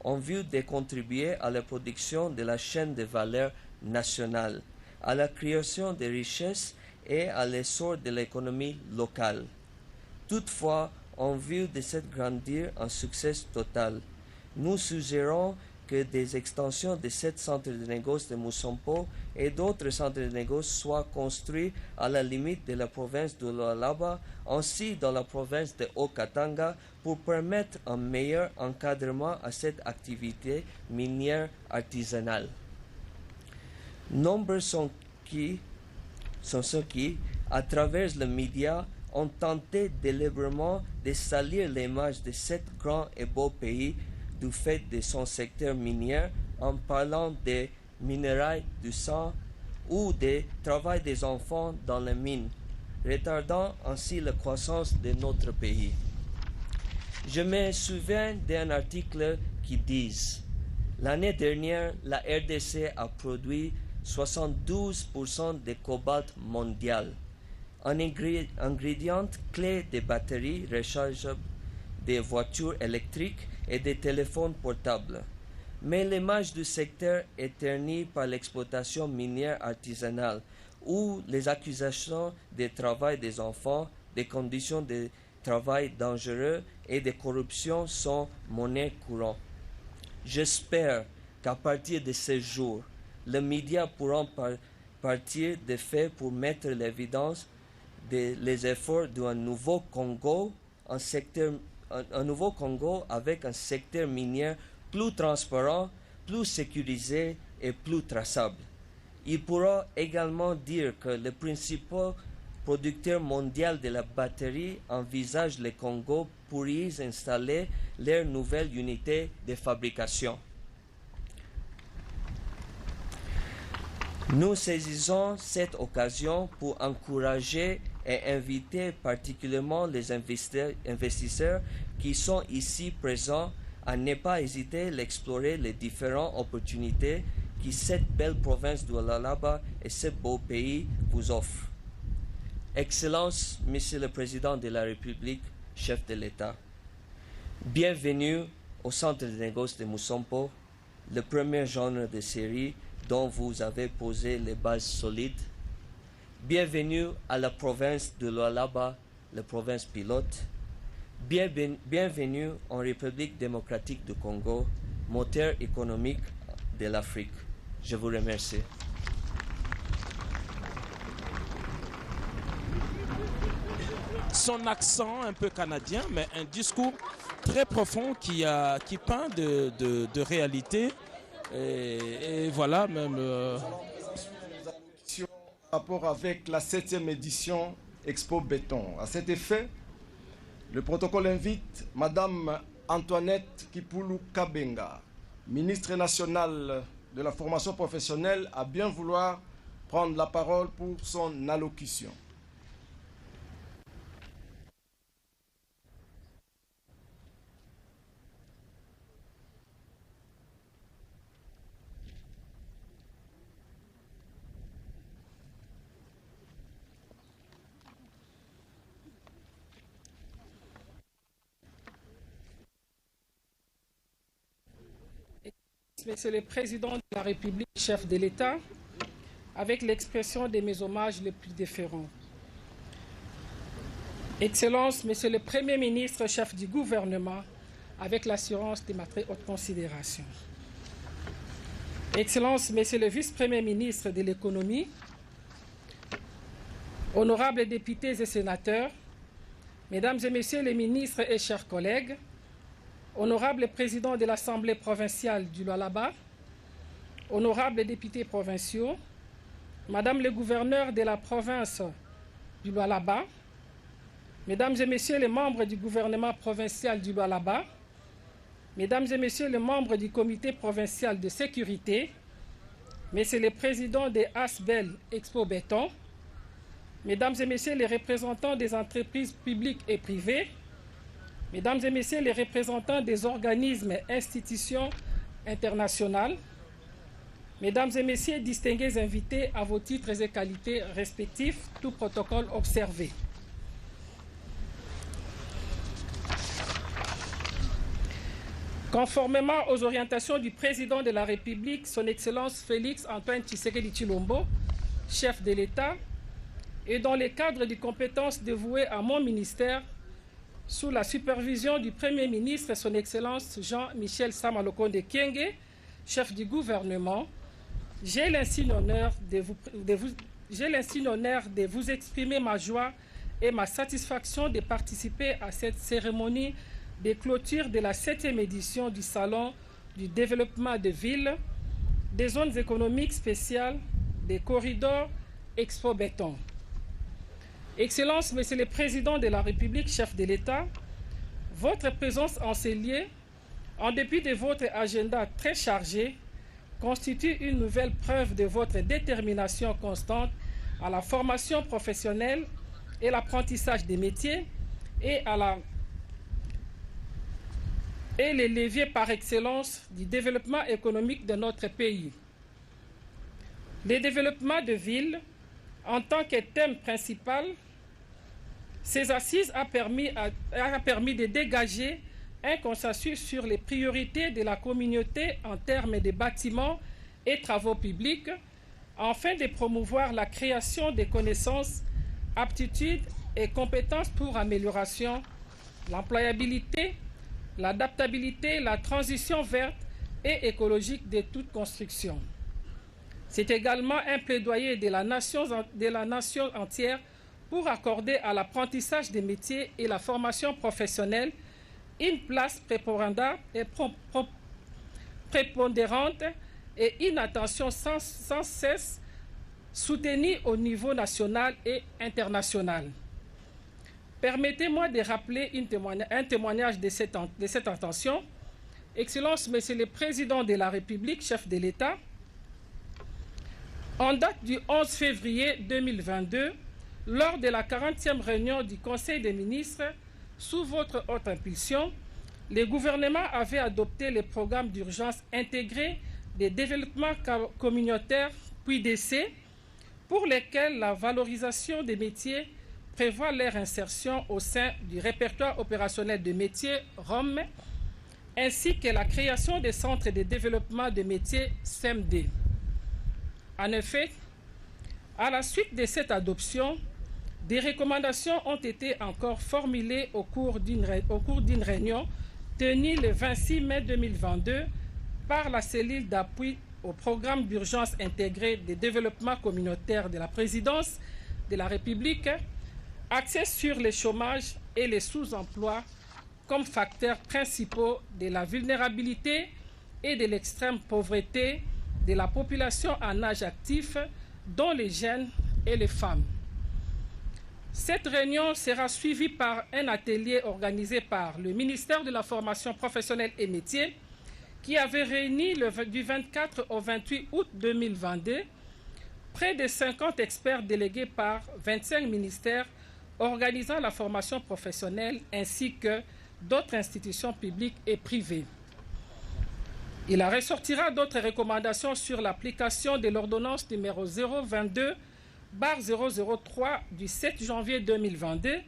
en vue de contribuer à la production de la chaîne de valeur nationale, à la création de richesses et à l'essor de l'économie locale. Toutefois, en vue de cette grandir un succès total, nous suggérons que des extensions de ce centre de négoce de Moussampo et d'autres centres de négoce soient construits à la limite de la province de Lualaba, ainsi dans la province de Haut-Katanga, pour permettre un meilleur encadrement à cette activité minière artisanale. Nombreux sont ceux qui, à travers les médias, ont tenté délibérément de salir l'image de ce grand et beau pays du fait de son secteur minier en parlant des minerais du sang ou des travail des enfants dans les mines, retardant ainsi la croissance de notre pays. Je me souviens d'un article qui dit « L'année dernière, la RDC a produit 72% de cobalt mondial, un ingrédient clé des batteries rechargeables, des voitures électriques et des téléphones portables. Mais l'image du secteur est ternie par l'exploitation minière artisanale, où les accusations de travail des enfants, des conditions de travail dangereux et de corruption sont monnaie courante. J'espère qu'à partir de ce jour, les médias pourront partir des faits pour mettre l'évidence des efforts d'un nouveau Congo, un nouveau Congo avec un secteur minier plus transparent, plus sécurisé et plus traçable. Il pourra également dire que le principal producteur mondial de la batterie envisage le Congo pour y installer leur nouvelle unité de fabrication. Nous saisissons cette occasion pour encourager et inviter particulièrement les investisseurs qui sont ici présents à ne pas hésiter à explorer les différentes opportunités que cette belle province de Lualaba et ce beau pays vous offrent. Excellence, Monsieur le Président de la République, chef de l'État, bienvenue au centre de négoce de Moussampo, le premier genre de série dont vous avez posé les bases solides. Bienvenue à la province de Lualaba, la province pilote. Bienvenue en République démocratique du Congo, moteur économique de l'Afrique. Je vous remercie.
Son accent un peu canadien, mais un discours très profond qui peint de réalité. Et voilà, même...
En rapport avec la 7e édition Expo Béton. À cet effet, le protocole invite Madame Antoinette Kipulu Kabenga, ministre nationale de la formation professionnelle, à bien vouloir prendre la parole pour son allocution.
Monsieur le Président de la République, chef de l'État, avec l'expression de mes hommages les plus déférents. Excellences, Monsieur le Premier ministre, chef du gouvernement, avec l'assurance de ma très haute considération. Excellences, Monsieur le Vice-Premier ministre de l'économie, honorables députés et sénateurs, Mesdames et Messieurs les ministres et chers collègues, honorables présidents de l'Assemblée provinciale du Lualaba, honorables députés provinciaux, Madame le gouverneur de la province du Lualaba, Mesdames et Messieurs les membres du gouvernement provincial du Lualaba, Mesdames et Messieurs les membres du comité provincial de sécurité, Messieurs les présidents des ASBEL Expo Béton, Mesdames et Messieurs les représentants des entreprises publiques et privées, Mesdames et Messieurs les représentants des organismes et institutions internationales, Mesdames et Messieurs distingués invités à vos titres et qualités respectifs, tout protocole observé. Conformément aux orientations du Président de la République, Son Excellence Félix Antoine Tshisekedi Tshilombo, chef de l'État, et dans le cadre des compétences dévouées à mon ministère, sous la supervision du Premier ministre, Son Excellence Jean-Michel Sama-Lukonde Kyenge, chef du gouvernement, j'ai l'insigne honneur de vous exprimer ma joie et ma satisfaction de participer à cette cérémonie de clôture de la 7e édition du Salon du développement de villes, des zones économiques spéciales, des corridors Expo Béton. Excellences, Monsieur le Président de la République, chef de l'État, votre présence en ces lieux, en dépit de votre agenda très chargé, constitue une nouvelle preuve de votre détermination constante à la formation professionnelle et l'apprentissage des métiers et les leviers par excellence du développement économique de notre pays. Le développement de villes, en tant que thème principal, ces assises a permis de dégager un consensus sur les priorités de la communauté en termes de bâtiments et travaux publics, afin de promouvoir la création de connaissances, aptitudes et compétences pour amélioration, l'employabilité, l'adaptabilité, la transition verte et écologique de toute construction. C'est également un plaidoyer de la nation entière pour accorder à l'apprentissage des métiers et la formation professionnelle une place prépondérante et une attention sans cesse soutenue au niveau national et international. Permettez-moi de rappeler un témoignage de cette intention. Excellence, Monsieur le Président de la République, chef de l'État, en date du 11 février 2022, lors de la 40e réunion du Conseil des ministres, sous votre haute impulsion, le gouvernement avait adopté le programme d'urgence intégré de développement communautaire, puis d'essai, pour lesquels la valorisation des métiers prévoit leur insertion au sein du répertoire opérationnel de métiers ROM, ainsi que la création des centres de développement de métiers CMD. En effet, à la suite de cette adoption, des recommandations ont été encore formulées au cours d'une réunion tenue le 26 mai 2022 par la cellule d'appui au programme d'urgence intégré de développement communautaire de la présidence de la République, axée sur le chômage et les sous-emplois comme facteurs principaux de la vulnérabilité et de l'extrême pauvreté de la population en âge actif, dont les jeunes et les femmes. Cette réunion sera suivie par un atelier organisé par le ministère de la Formation professionnelle et métiers, qui avait réuni du 24 au 28 août 2022 près de 50 experts délégués par 25 ministères organisant la formation professionnelle ainsi que d'autres institutions publiques et privées. Il en ressortira d'autres recommandations sur l'application de l'ordonnance numéro 022/003 du 7 janvier 2022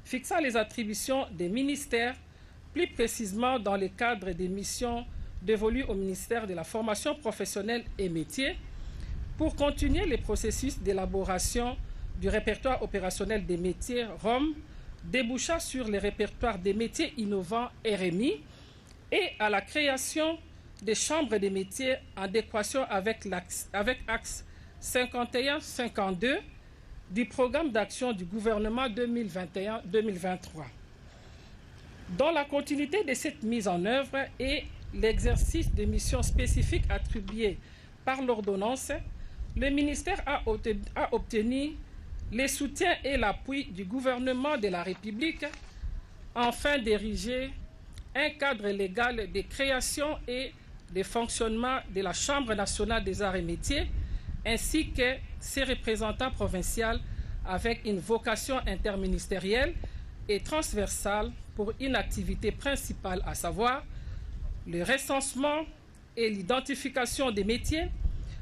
fixant les attributions des ministères, plus précisément dans le cadre des missions dévolus au ministère de la Formation professionnelle et métiers pour continuer les processus d'élaboration du répertoire opérationnel des métiers ROM, débouchant sur les répertoires des métiers innovants RMI et à la création des chambres des métiers en adéquation avec axe 51-52 du programme d'action du gouvernement 2021-2023. Dans la continuité de cette mise en œuvre et l'exercice de missions spécifiques attribuées par l'ordonnance, le ministère a obtenu les soutiens et l'appui du gouvernement de la République afin d'ériger un cadre légal de création et de fonctionnement de la Chambre nationale des arts et métiers, ainsi que ses représentants provinciaux avec une vocation interministérielle et transversale pour une activité principale, à savoir le recensement et l'identification des métiers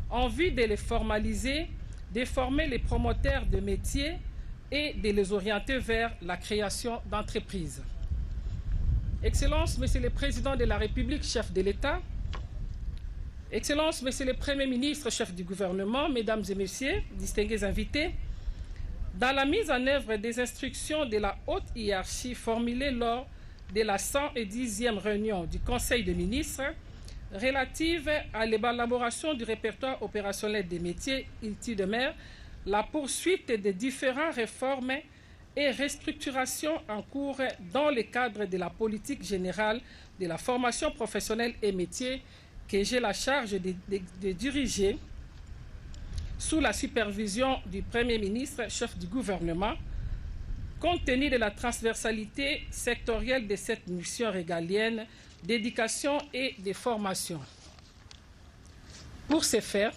en vue de les formaliser, de former les promoteurs de métiers et de les orienter vers la création d'entreprises. Excellences, Monsieur le Président de la République, chef de l'État, Excellences, Monsieur le Premier ministre, chef du gouvernement, Mesdames et Messieurs, distingués invités, dans la mise en œuvre des instructions de la haute hiérarchie formulées lors de la 110e réunion du Conseil des ministres relative à l'élaboration du répertoire opérationnel des métiers ILTI-de-mer, la poursuite des différentes réformes et restructurations en cours dans le cadre de la politique générale de la formation professionnelle et métiers que j'ai la charge de diriger sous la supervision du Premier ministre, chef du gouvernement, compte tenu de la transversalité sectorielle de cette mission régalienne d'éducation et de formation. Pour ce faire,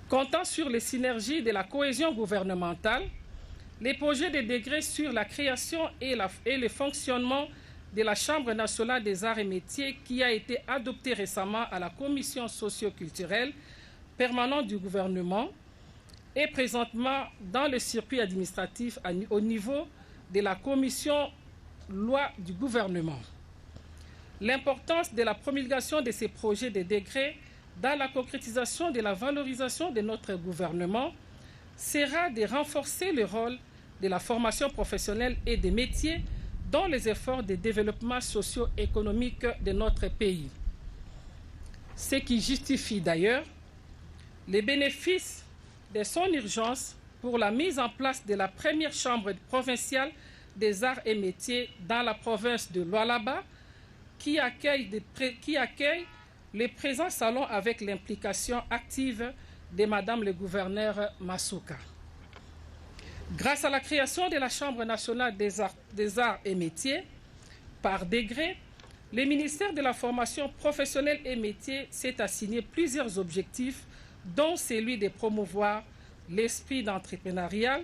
comptant sur les synergies de la cohésion gouvernementale, les projets de décret sur la création et le fonctionnement de la Chambre nationale des arts et métiers qui a été adopté récemment à la Commission socio-culturelle permanente du gouvernement est présentement dans le circuit administratif au niveau de la Commission loi du gouvernement. L'importance de la promulgation de ces projets de décret dans la concrétisation de la valorisation de notre gouvernement sera de renforcer le rôle de la formation professionnelle et des métiers dans les efforts de développement socio-économique de notre pays. Ce qui justifie d'ailleurs les bénéfices de son urgence pour la mise en place de la première chambre provinciale des arts et métiers dans la province de Lualaba, qui accueille le présent salon avec l'implication active de Madame le gouverneur Masuka. Grâce à la création de la Chambre nationale des arts et métiers, par décret, le ministère de la Formation professionnelle et métiers s'est assigné plusieurs objectifs, dont celui de promouvoir l'esprit d'entrepreneuriat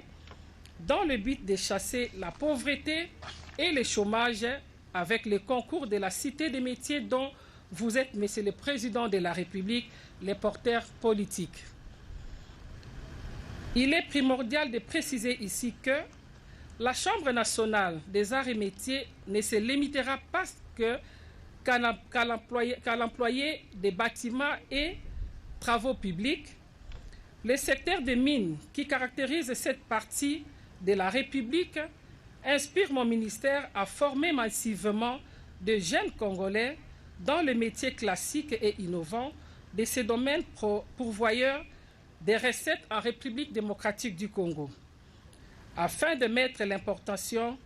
dans le but de chasser la pauvreté et le chômage avec le concours de la Cité des métiers dont vous êtes, Monsieur le Président de la République, les porteurs politiques. Il est primordial de préciser ici que la Chambre nationale des arts et métiers ne se limitera pas qu'à l'employé des bâtiments et travaux publics. Le secteur des mines qui caractérise cette partie de la République inspire mon ministère à former massivement de jeunes Congolais dans les métiers classiques et innovants de ces domaines pourvoyeurs des recettes en République démocratique du Congo, afin de mettre l'importation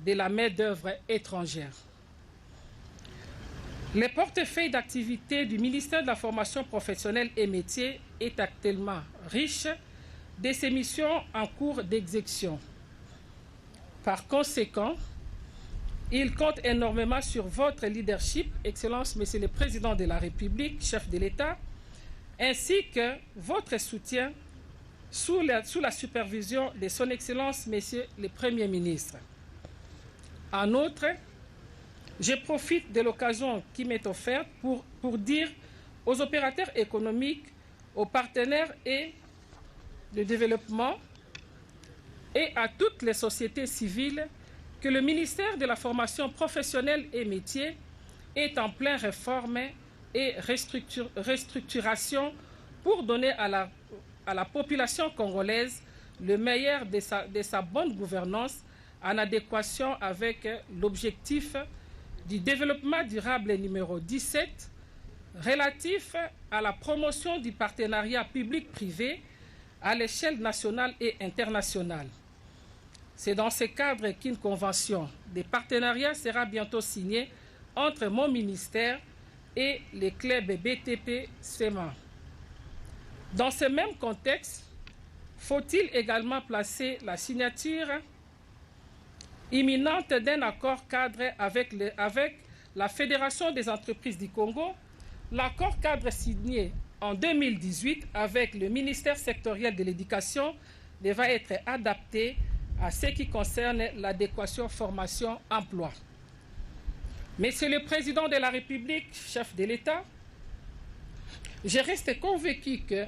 de la main-d'œuvre étrangère. Le portefeuille d'activité du ministère de la Formation professionnelle et métiers est actuellement riche de ses missions en cours d'exécution. Par conséquent, il compte énormément sur votre leadership, Excellence, Monsieur le Président de la République, chef de l'État, ainsi que votre soutien sous la supervision de Son Excellence, Monsieur le Premier ministre. En outre, je profite de l'occasion qui m'est offerte pour dire aux opérateurs économiques, aux partenaires et de développement et à toutes les sociétés civiles que le ministère de la Formation professionnelle et métiers est en pleine réforme et restructuration pour donner à la population congolaise le meilleur de sa bonne gouvernance en adéquation avec l'objectif du développement durable numéro 17 relatif à la promotion du partenariat public-privé à l'échelle nationale et internationale. C'est dans ce cadre qu'une convention de partenariat sera bientôt signée entre mon ministère et les clubs BTP-SEMA. Dans ce même contexte, faut-il également placer la signature imminente d'un accord cadre avec la Fédération des entreprises du Congo, l'accord cadre signé en 2018 avec le ministère sectoriel de l'éducation devra être adapté à ce qui concerne l'adéquation formation-emploi. Monsieur le Président de la République, chef de l'État, je reste convaincu que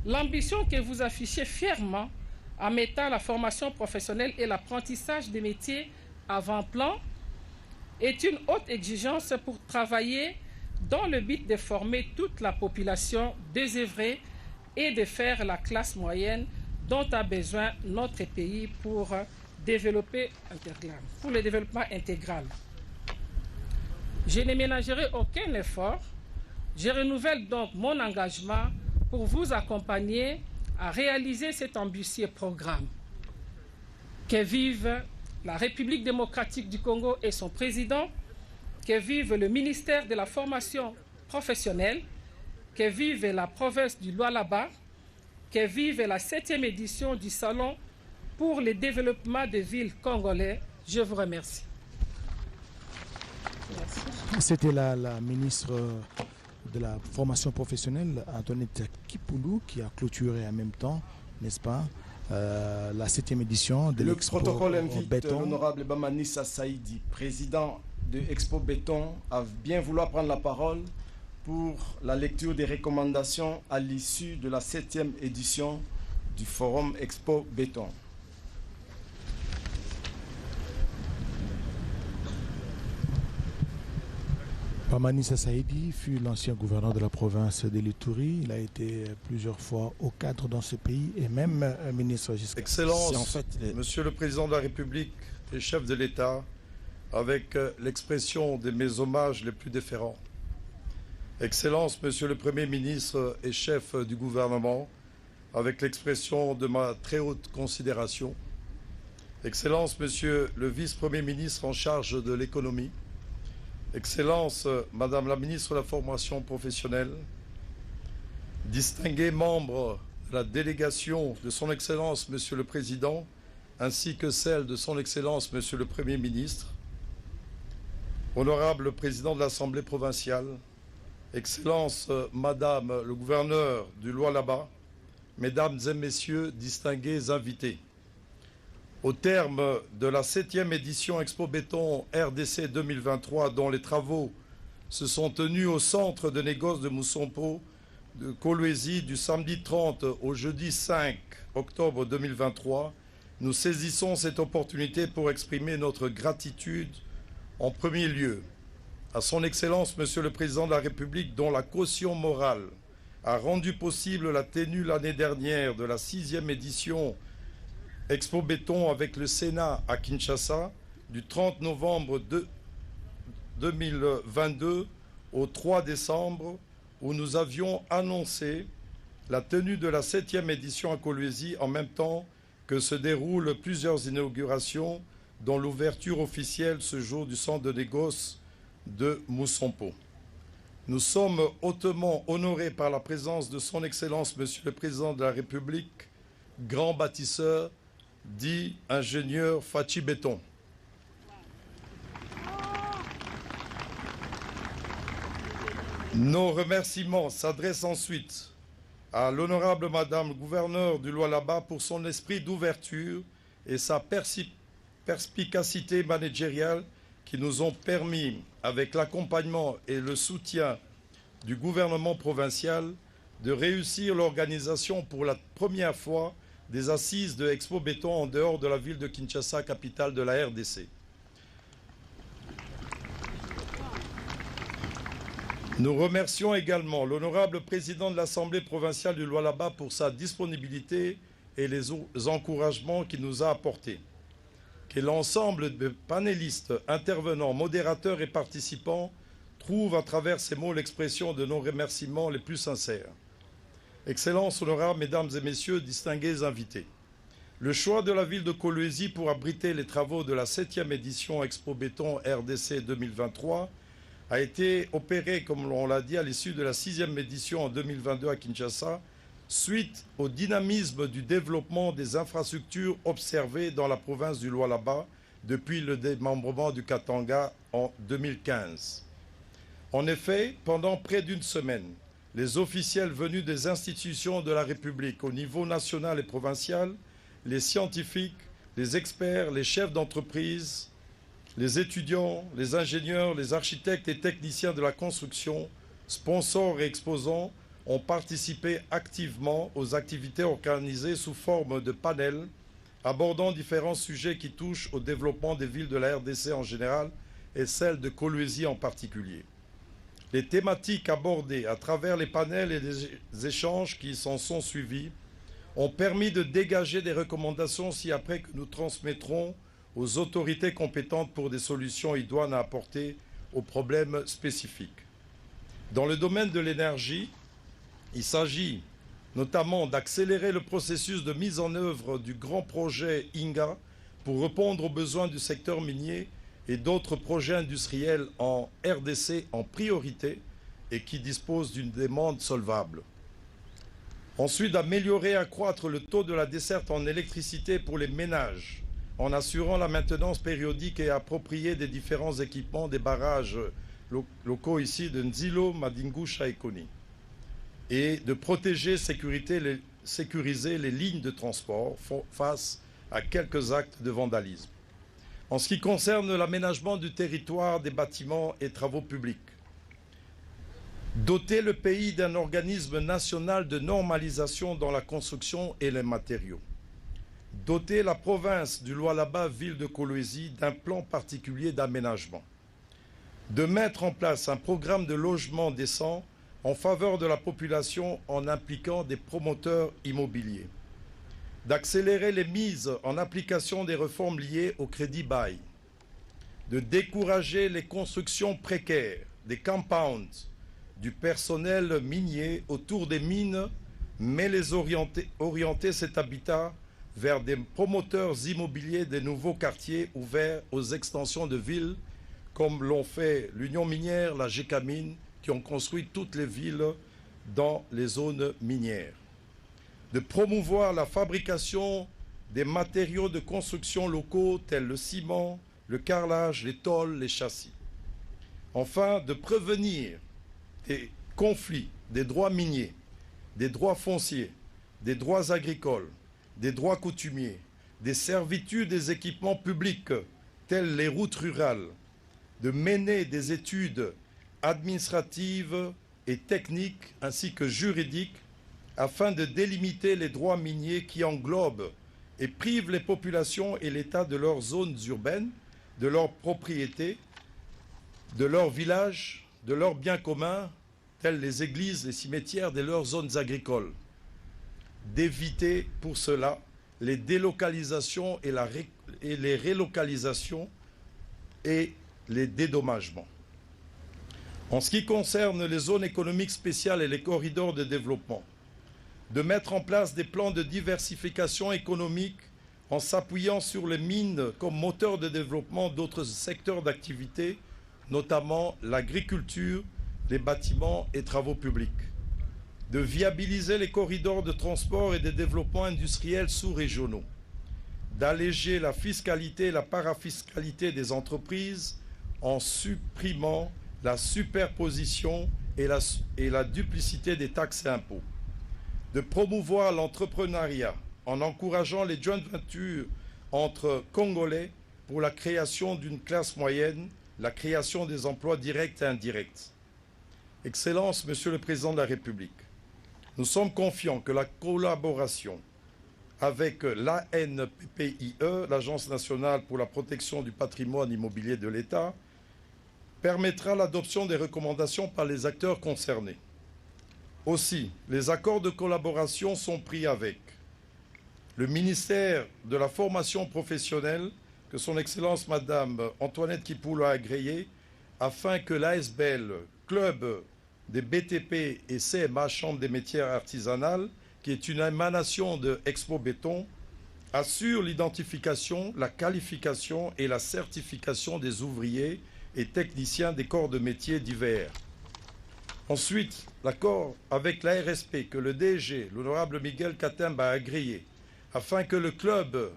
l'ambition que vous affichez fièrement en mettant la formation professionnelle et l'apprentissage des métiers avant-plan est une haute exigence pour travailler dans le but de former toute la population désœuvrée et de faire la classe moyenne dont a besoin notre pays pour le développement intégral. Je ne ménagerai aucun effort. Je renouvelle donc mon engagement pour vous accompagner à réaliser cet ambitieux programme. Que vive la République démocratique du Congo et son président, que vive le ministère de la formation professionnelle, que vive la province du Lualaba, que vive la 7e édition du Salon pour le développement des villes congolais. Je vous remercie.
C'était la ministre de la formation professionnelle, Antoinette Kipoulou, qui a clôturé en même temps, n'est-ce pas, la 7e édition de l'Expo Béton.
Le protocole invite l'honorable Bamanissa Saïdi, président de Expo Béton, à bien vouloir prendre la parole pour la lecture des recommandations à l'issue de la 7e édition du Forum Expo Béton.
Bamanissa Saïdi fut l'ancien gouverneur de la province de l'Ituri. Il a été plusieurs fois au cadre dans ce pays et même ministre jusqu'à...
Excellence, Monsieur le Président de la République et chef de l'État, avec l'expression de mes hommages les plus déférents. Excellence, Monsieur le Premier ministre et chef du gouvernement, avec l'expression de ma très haute considération. Excellence, Monsieur le Vice-Premier ministre en charge de l'économie. Excellence, Madame la ministre de la formation professionnelle, distingués membres de la délégation de son Excellence, Monsieur le Président, ainsi que celle de son Excellence, Monsieur le Premier ministre, honorable Président de l'Assemblée provinciale, Excellence, Madame le gouverneur du Lualaba, Mesdames et Messieurs, distingués invités. Au terme de la 7e édition Expo Béton RDC 2023, dont les travaux se sont tenus au centre de négoce de Mousompo, de Kolwezi, du samedi 30 au jeudi 5 octobre 2023, nous saisissons cette opportunité pour exprimer notre gratitude en premier lieu à son Excellence, Monsieur le Président de la République, dont la caution morale a rendu possible la tenue l'année dernière de la 6e édition Expo Béton avec le Sénat à Kinshasa du 30 novembre 2022 au 3 décembre, où nous avions annoncé la tenue de la 7e édition à Kolwezi en même temps que se déroulent plusieurs inaugurations, dont l'ouverture officielle ce jour du centre de négoce de Mousompo. Nous sommes hautement honorés par la présence de son Excellence, Monsieur le Président de la République, grand bâtisseur, dit ingénieur Fachi Béton. Nos remerciements s'adressent ensuite à l'honorable Madame gouverneur du Lualaba pour son esprit d'ouverture et sa perspicacité managériale qui nous ont permis, avec l'accompagnement et le soutien du gouvernement provincial, de réussir l'organisation pour la première fois des assises de Expo Béton en dehors de la ville de Kinshasa, capitale de la RDC. Nous remercions également l'honorable président de l'Assemblée provinciale du Lualaba pour sa disponibilité et les encouragements qu'il nous a apportés. Que l'ensemble des panélistes, intervenants, modérateurs et participants trouvent à travers ces mots l'expression de nos remerciements les plus sincères. Excellences, honorables, mesdames et messieurs, distingués invités. Le choix de la ville de Kolwezi pour abriter les travaux de la 7e édition Expo Béton RDC 2023 a été opéré, comme on l'a dit, à l'issue de la 6e édition en 2022 à Kinshasa, suite au dynamisme du développement des infrastructures observées dans la province du Lualaba depuis le démembrement du Katanga en 2015. En effet, pendant près d'une semaine, les officiels venus des institutions de la République au niveau national et provincial, les scientifiques, les experts, les chefs d'entreprise, les étudiants, les ingénieurs, les architectes et techniciens de la construction, sponsors et exposants ont participé activement aux activités organisées sous forme de panels abordant différents sujets qui touchent au développement des villes de la RDC en général et celle de Kolwezi en particulier. Les thématiques abordées à travers les panels et les échanges qui s'en sont suivis ont permis de dégager des recommandations ci-après que nous transmettrons aux autorités compétentes pour des solutions idoines à apporter aux problèmes spécifiques. Dans le domaine de l'énergie, il s'agit notamment d'accélérer le processus de mise en œuvre du grand projet INGA pour répondre aux besoins du secteur minier et d'autres projets industriels en RDC en priorité et qui disposent d'une demande solvable. Ensuite, d'améliorer et accroître le taux de la desserte en électricité pour les ménages en assurant la maintenance périodique et appropriée des différents équipements des barrages locaux ici de Nzilo, Madingusha et Koni. Et de protéger, sécuriser les lignes de transport face à quelques actes de vandalisme. En ce qui concerne l'aménagement du territoire des bâtiments et travaux publics, doter le pays d'un organisme national de normalisation dans la construction et les matériaux. Doter la province du Lualaba, ville de Kolwezi, d'un plan particulier d'aménagement. De mettre en place un programme de logement décent en faveur de la population en impliquant des promoteurs immobiliers. D'accélérer les mises en application des réformes liées au crédit bail. De décourager les constructions précaires, des compounds, du personnel minier autour des mines, mais les orienter cet habitat vers des promoteurs immobiliers des nouveaux quartiers ouverts aux extensions de villes, comme l'ont fait l'Union minière, la GECAMINE, qui ont construit toutes les villes dans les zones minières. De promouvoir la fabrication des matériaux de construction locaux tels le ciment, le carrelage, les tôles, les châssis. Enfin, de prévenir des conflits des droits miniers, des droits fonciers, des droits agricoles, des droits coutumiers, des servitudes des équipements publics tels les routes rurales, de mener des études administratives et techniques ainsi que juridiques afin de délimiter les droits miniers qui englobent et privent les populations et l'État de leurs zones urbaines, de leurs propriétés, de leurs villages, de leurs biens communs, tels les églises, les cimetières, de leurs zones agricoles. D'éviter pour cela les délocalisations et les relocalisations et les dédommagements. En ce qui concerne les zones économiques spéciales et les corridors de développement, de mettre en place des plans de diversification économique en s'appuyant sur les mines comme moteur de développement d'autres secteurs d'activité, notamment l'agriculture, les bâtiments et travaux publics. De viabiliser les corridors de transport et de développement industriel sous-régionaux. D'alléger la fiscalité et la parafiscalité des entreprises en supprimant la superposition et la duplicité des taxes et impôts. De promouvoir l'entrepreneuriat en encourageant les joint ventures entre Congolais pour la création d'une classe moyenne, la création des emplois directs et indirects. Excellences, Monsieur le Président de la République, nous sommes confiants que la collaboration avec l'ANPPIE, l'Agence nationale pour la protection du patrimoine immobilier de l'État, permettra l'adoption des recommandations par les acteurs concernés. Aussi, les accords de collaboration sont pris avec le ministère de la formation professionnelle, que son Excellence Madame Antoinette Kipoulou a agréé, afin que l'ASBL, Club des BTP et CMA, Chambre des métiers artisanales, qui est une émanation de Expo Béton, assure l'identification, la qualification et la certification des ouvriers et techniciens des corps de métiers divers. Ensuite, l'accord avec la RSP que le DG, l'honorable Miguel Katemba, a agréé, afin que le club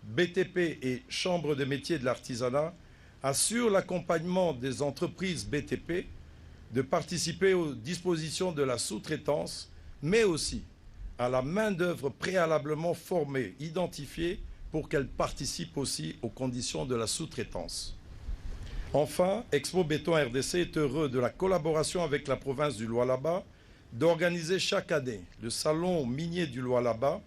BTP et Chambre des métiers de l'artisanat assure l'accompagnement des entreprises BTP de participer aux dispositions de la sous-traitance, mais aussi à la main-d'œuvre préalablement formée, identifiée, pour qu'elle participe aussi aux conditions de la sous-traitance. Enfin, Expo Béton RDC est heureux de la collaboration avec la province du Lualaba d'organiser chaque année le salon minier du Lualaba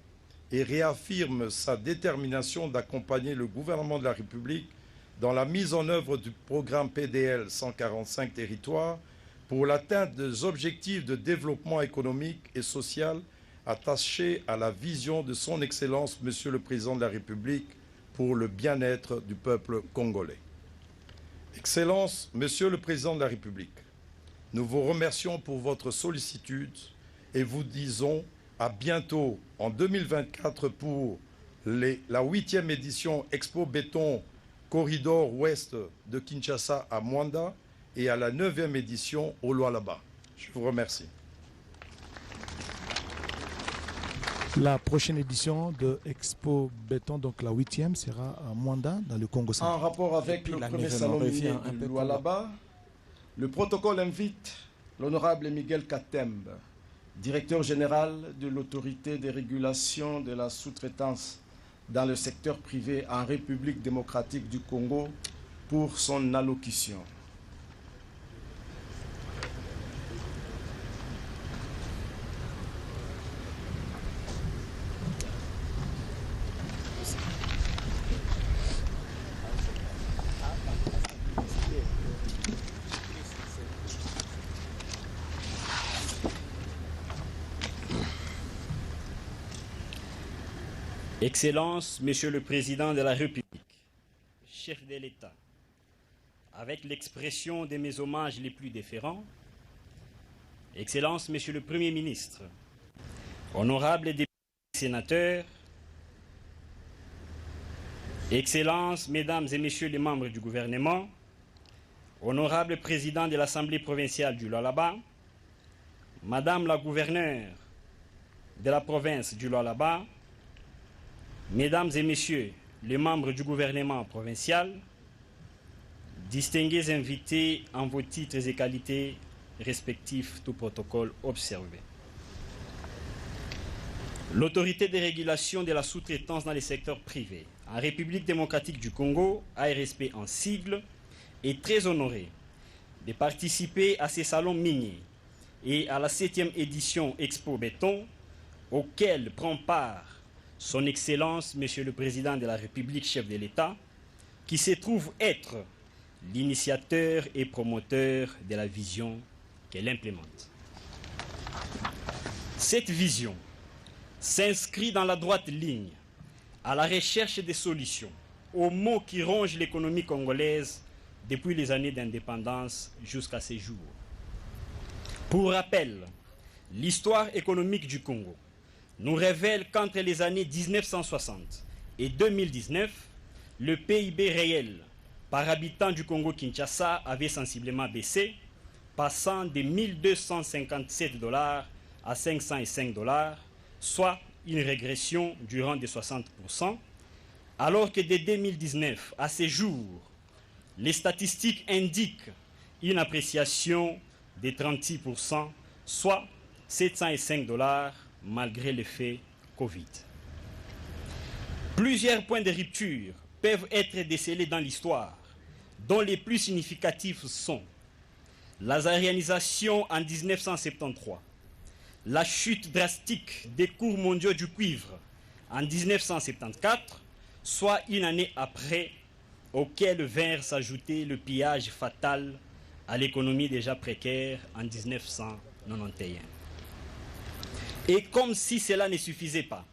et réaffirme sa détermination d'accompagner le gouvernement de la République dans la mise en œuvre du programme PDL 145 territoires pour l'atteinte des objectifs de développement économique et social attachés à la vision de son Excellence, Monsieur le Président de la République, pour le bien-être du peuple congolais. Excellence, Monsieur le Président de la République, nous vous remercions pour votre sollicitude et vous disons à bientôt en 2024 pour la 8e édition Expo Béton Corridor Ouest de Kinshasa à Mwanda et à la 9e édition au Lualaba. Je vous remercie.
La prochaine édition de Expo Béton, donc la 8e, sera à Mwanda, dans le Congo central.
En rapport avec le premier salon minier de Lualaba, le protocole invite l'honorable Miguel Katemba, directeur général de l'autorité de régulation de la sous-traitance dans le secteur privé en République démocratique du Congo, pour son allocution.
Excellence, Monsieur le Président de la République, chef de l'État, avec l'expression de mes hommages les plus déférents, Excellence, Monsieur le Premier ministre, honorables députés et sénateurs, Excellences, Mesdames et Messieurs les membres du gouvernement, honorable Président de l'Assemblée provinciale du Lualaba, Madame la gouverneure de la province du Lualaba, Mesdames et Messieurs les membres du gouvernement provincial, distingués invités en vos titres et qualités respectifs, tout protocole observé. L'autorité de régulation de la sous-traitance dans les secteurs privés en République démocratique du Congo, ARSP en sigle, est très honorée de participer à ces salons miniers et à la 7e édition Expo Béton, auquel prend part Son Excellence, Monsieur le Président de la République, chef de l'État, qui se trouve être l'initiateur et promoteur de la vision qu'elle implémente. Cette vision s'inscrit dans la droite ligne à la recherche des solutions aux maux qui rongent l'économie congolaise depuis les années d'indépendance jusqu'à ces jours. Pour rappel, l'histoire économique du Congo nous révèle qu'entre les années 1960 et 2019, le PIB réel par habitant du Congo-Kinshasa avait sensiblement baissé, passant de 1257 $ à 505 $, soit une régression du rang de 60%, alors que de 2019 à ce jour, les statistiques indiquent une appréciation de 36%, soit 705 $ malgré l'effet Covid. Plusieurs points de rupture peuvent être décelés dans l'histoire, dont les plus significatifs sont l'azarianisation en 1973, la chute drastique des cours mondiaux du cuivre en 1974, soit une année après auxquels vinrent s'ajouter le pillage fatal à l'économie déjà précaire en 1991. Et comme si cela ne suffisait pas,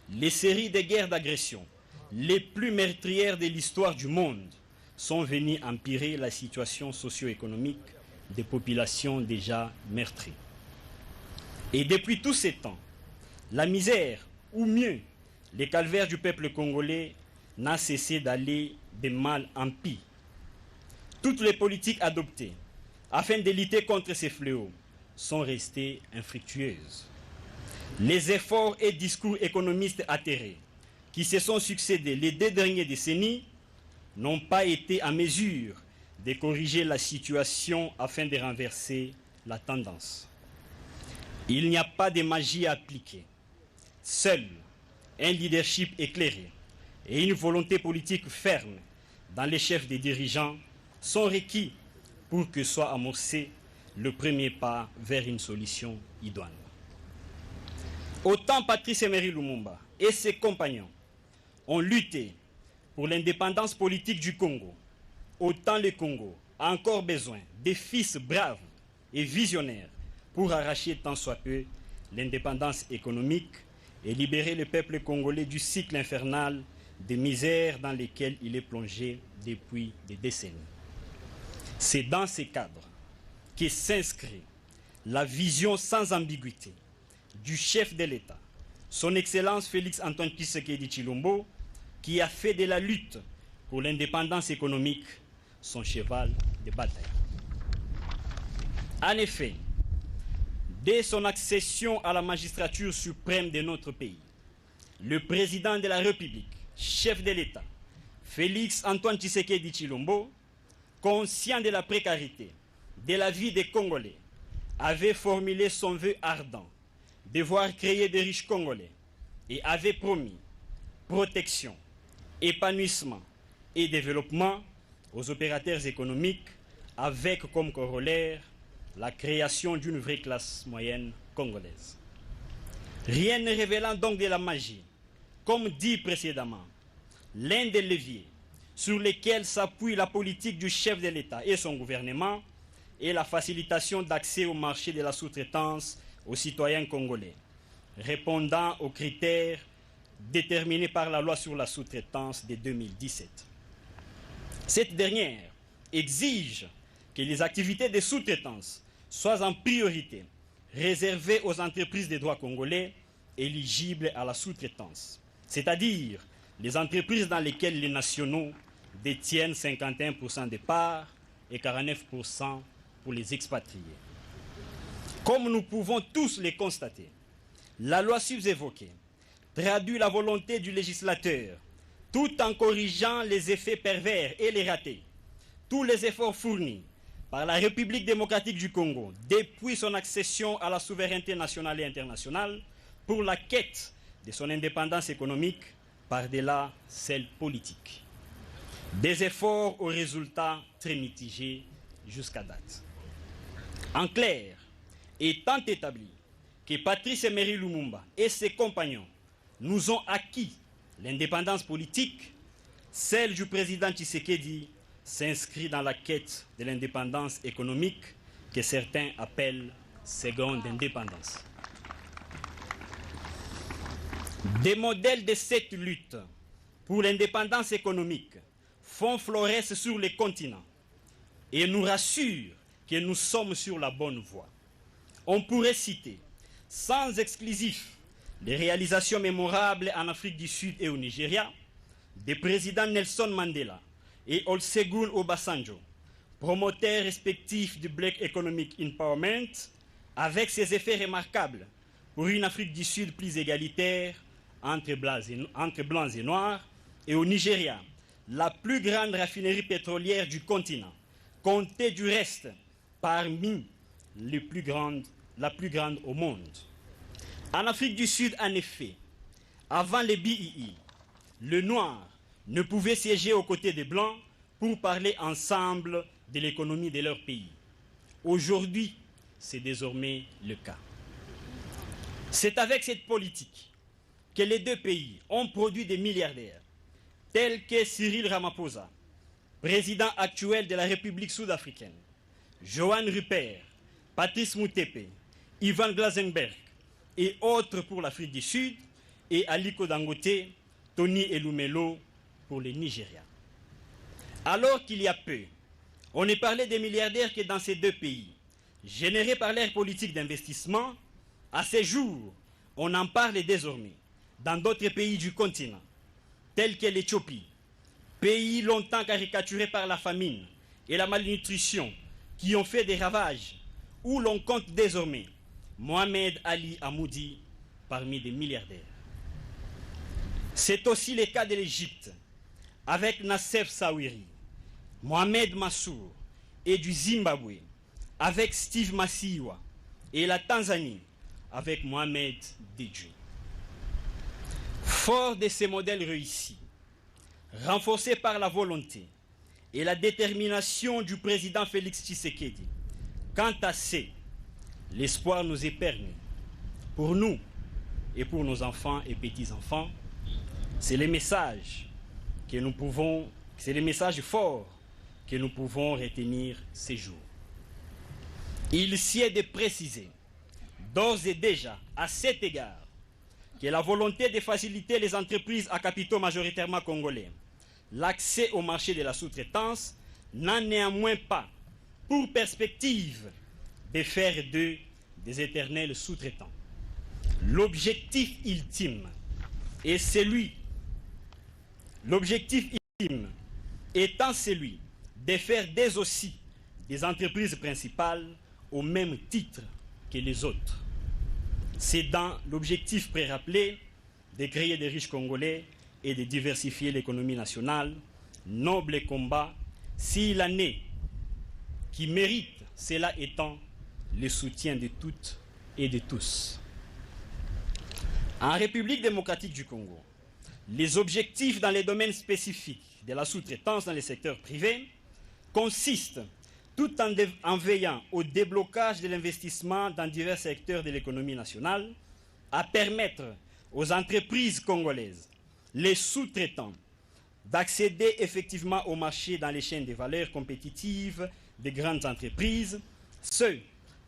les séries de guerres d'agression les plus meurtrières de l'histoire du monde sont venues empirer la situation socio-économique des populations déjà meurtries. Et depuis tous ces temps, la misère, ou mieux, les calvaires du peuple congolais n'a cessé d'aller de mal en pis. Toutes les politiques adoptées afin de lutter contre ces fléaux sont restées infructueuses. Les efforts et discours économistes atterrés qui se sont succédés les 2 dernières décennies n'ont pas été en mesure de corriger la situation afin de renverser la tendance. Il n'y a pas de magie à appliquer. Seul un leadership éclairé et une volonté politique ferme dans les chefs des dirigeants sont requis pour que soit amorcé le premier pas vers une solution idoine. Autant Patrice Emery Lumumba et ses compagnons ont lutté pour l'indépendance politique du Congo, autant le Congo a encore besoin de fils braves et visionnaires pour arracher tant soit peu l'indépendance économique et libérer le peuple congolais du cycle infernal de misère dans lequel il est plongé depuis des décennies. C'est dans ces cadres que s'inscrit la vision sans ambiguïté du chef de l'État, son Excellence Félix Antoine Tshisekedi Tshilombo, qui a fait de la lutte pour l'indépendance économique son cheval de bataille. En effet, dès son accession à la magistrature suprême de notre pays, le président de la République, chef de l'État, Félix Antoine Tshisekedi Tshilombo, conscient de la précarité de la vie des Congolais, avait formulé son vœu ardent de voir créer des riches Congolais et avait promis protection, épanouissement et développement aux opérateurs économiques avec comme corollaire la création d'une vraie classe moyenne congolaise. Rien ne révélant donc de la magie, comme dit précédemment, l'un des leviers sur lesquels s'appuie la politique du chef de l'État et son gouvernement est la facilitation d'accès au marché de la sous-traitance aux citoyens congolais, répondant aux critères déterminés par la loi sur la sous-traitance de 2017. Cette dernière exige que les activités de sous-traitance soient en priorité réservées aux entreprises de droit congolais éligibles à la sous-traitance, c'est-à-dire les entreprises dans lesquelles les nationaux détiennent 51% des parts et 49% pour les expatriés. Comme nous pouvons tous les constater, la loi sus-évoquée traduit la volonté du législateur tout en corrigeant les effets pervers et les ratés. Tous les efforts fournis par la République démocratique du Congo depuis son accession à la souveraineté nationale et internationale pour la quête de son indépendance économique par-delà celle politique. Des efforts aux résultats très mitigés jusqu'à date. En clair, étant établi que Patrice Emery Lumumba et ses compagnons nous ont acquis l'indépendance politique, celle du président Tshisekedi s'inscrit dans la quête de l'indépendance économique que certains appellent seconde indépendance. Des modèles de cette lutte pour l'indépendance économique font florès sur les continents et nous rassurent que nous sommes sur la bonne voie. On pourrait citer, sans exclusif, les réalisations mémorables en Afrique du Sud et au Nigeria des présidents Nelson Mandela et Olusegun Obasanjo, promoteurs respectifs du Black Economic Empowerment, avec ses effets remarquables pour une Afrique du Sud plus égalitaire entre blancs et noirs, et au Nigeria, la plus grande raffinerie pétrolière du continent, comptée du reste parmi la plus grande au monde. En Afrique du Sud, en effet, avant les BII, le noir ne pouvait siéger aux côtés des blancs pour parler ensemble de l'économie de leur pays. Aujourd'hui, c'est désormais le cas. C'est avec cette politique que les deux pays ont produit des milliardaires, tels que Cyril Ramaphosa, président actuel de la République sud-africaine, Johan Rupert, Patrice Motsepe, Ivan Glasenberg et autres pour l'Afrique du Sud, et Aliko Dangote, Tony Elumelo pour le Nigeria. Alors qu'il y a peu, on ne parlait des milliardaires que dans ces deux pays, générés par leur politique d'investissement. À ce jour, on en parle désormais dans d'autres pays du continent, tels que l'Éthiopie, pays longtemps caricaturé par la famine et la malnutrition qui ont fait des ravages, où l'on compte désormais Mohamed Ali Hamoudi parmi des milliardaires. C'est aussi le cas de l'Égypte, avec Nassef Sawiri, Mohamed Massour, et du Zimbabwe, avec Steve Masiwa, et la Tanzanie, avec Mohamed Dewji. Fort de ces modèles réussis, renforcés par la volonté et la détermination du président Félix Tshisekedi, quant à ces, l'espoir nous est permis, pour nous et pour nos enfants et petits-enfants. C'est le message que nous pouvons, c'est le message fort que nous pouvons retenir ces jours. Il s'y est de préciser, d'ores et déjà, à cet égard, que la volonté de faciliter les entreprises à capitaux majoritairement congolais l'accès au marché de la sous-traitance n'a néanmoins pas pour perspective de faire d'eux des éternels sous-traitants. L'objectif ultime est étant celui de faire d'eux aussi des entreprises principales au même titre que les autres. C'est dans l'objectif pré-rappelé de créer des riches Congolais et de diversifier l'économie nationale, noble combat, s'il en est qui mérite, cela étant le soutien de toutes et de tous. En République démocratique du Congo, les objectifs dans les domaines spécifiques de la sous-traitance dans le secteur privé consistent, tout en veillant au déblocage de l'investissement dans divers secteurs de l'économie nationale, à permettre aux entreprises congolaises, les sous-traitants, d'accéder effectivement au marché dans les chaînes de valeur compétitives des grandes entreprises, ce,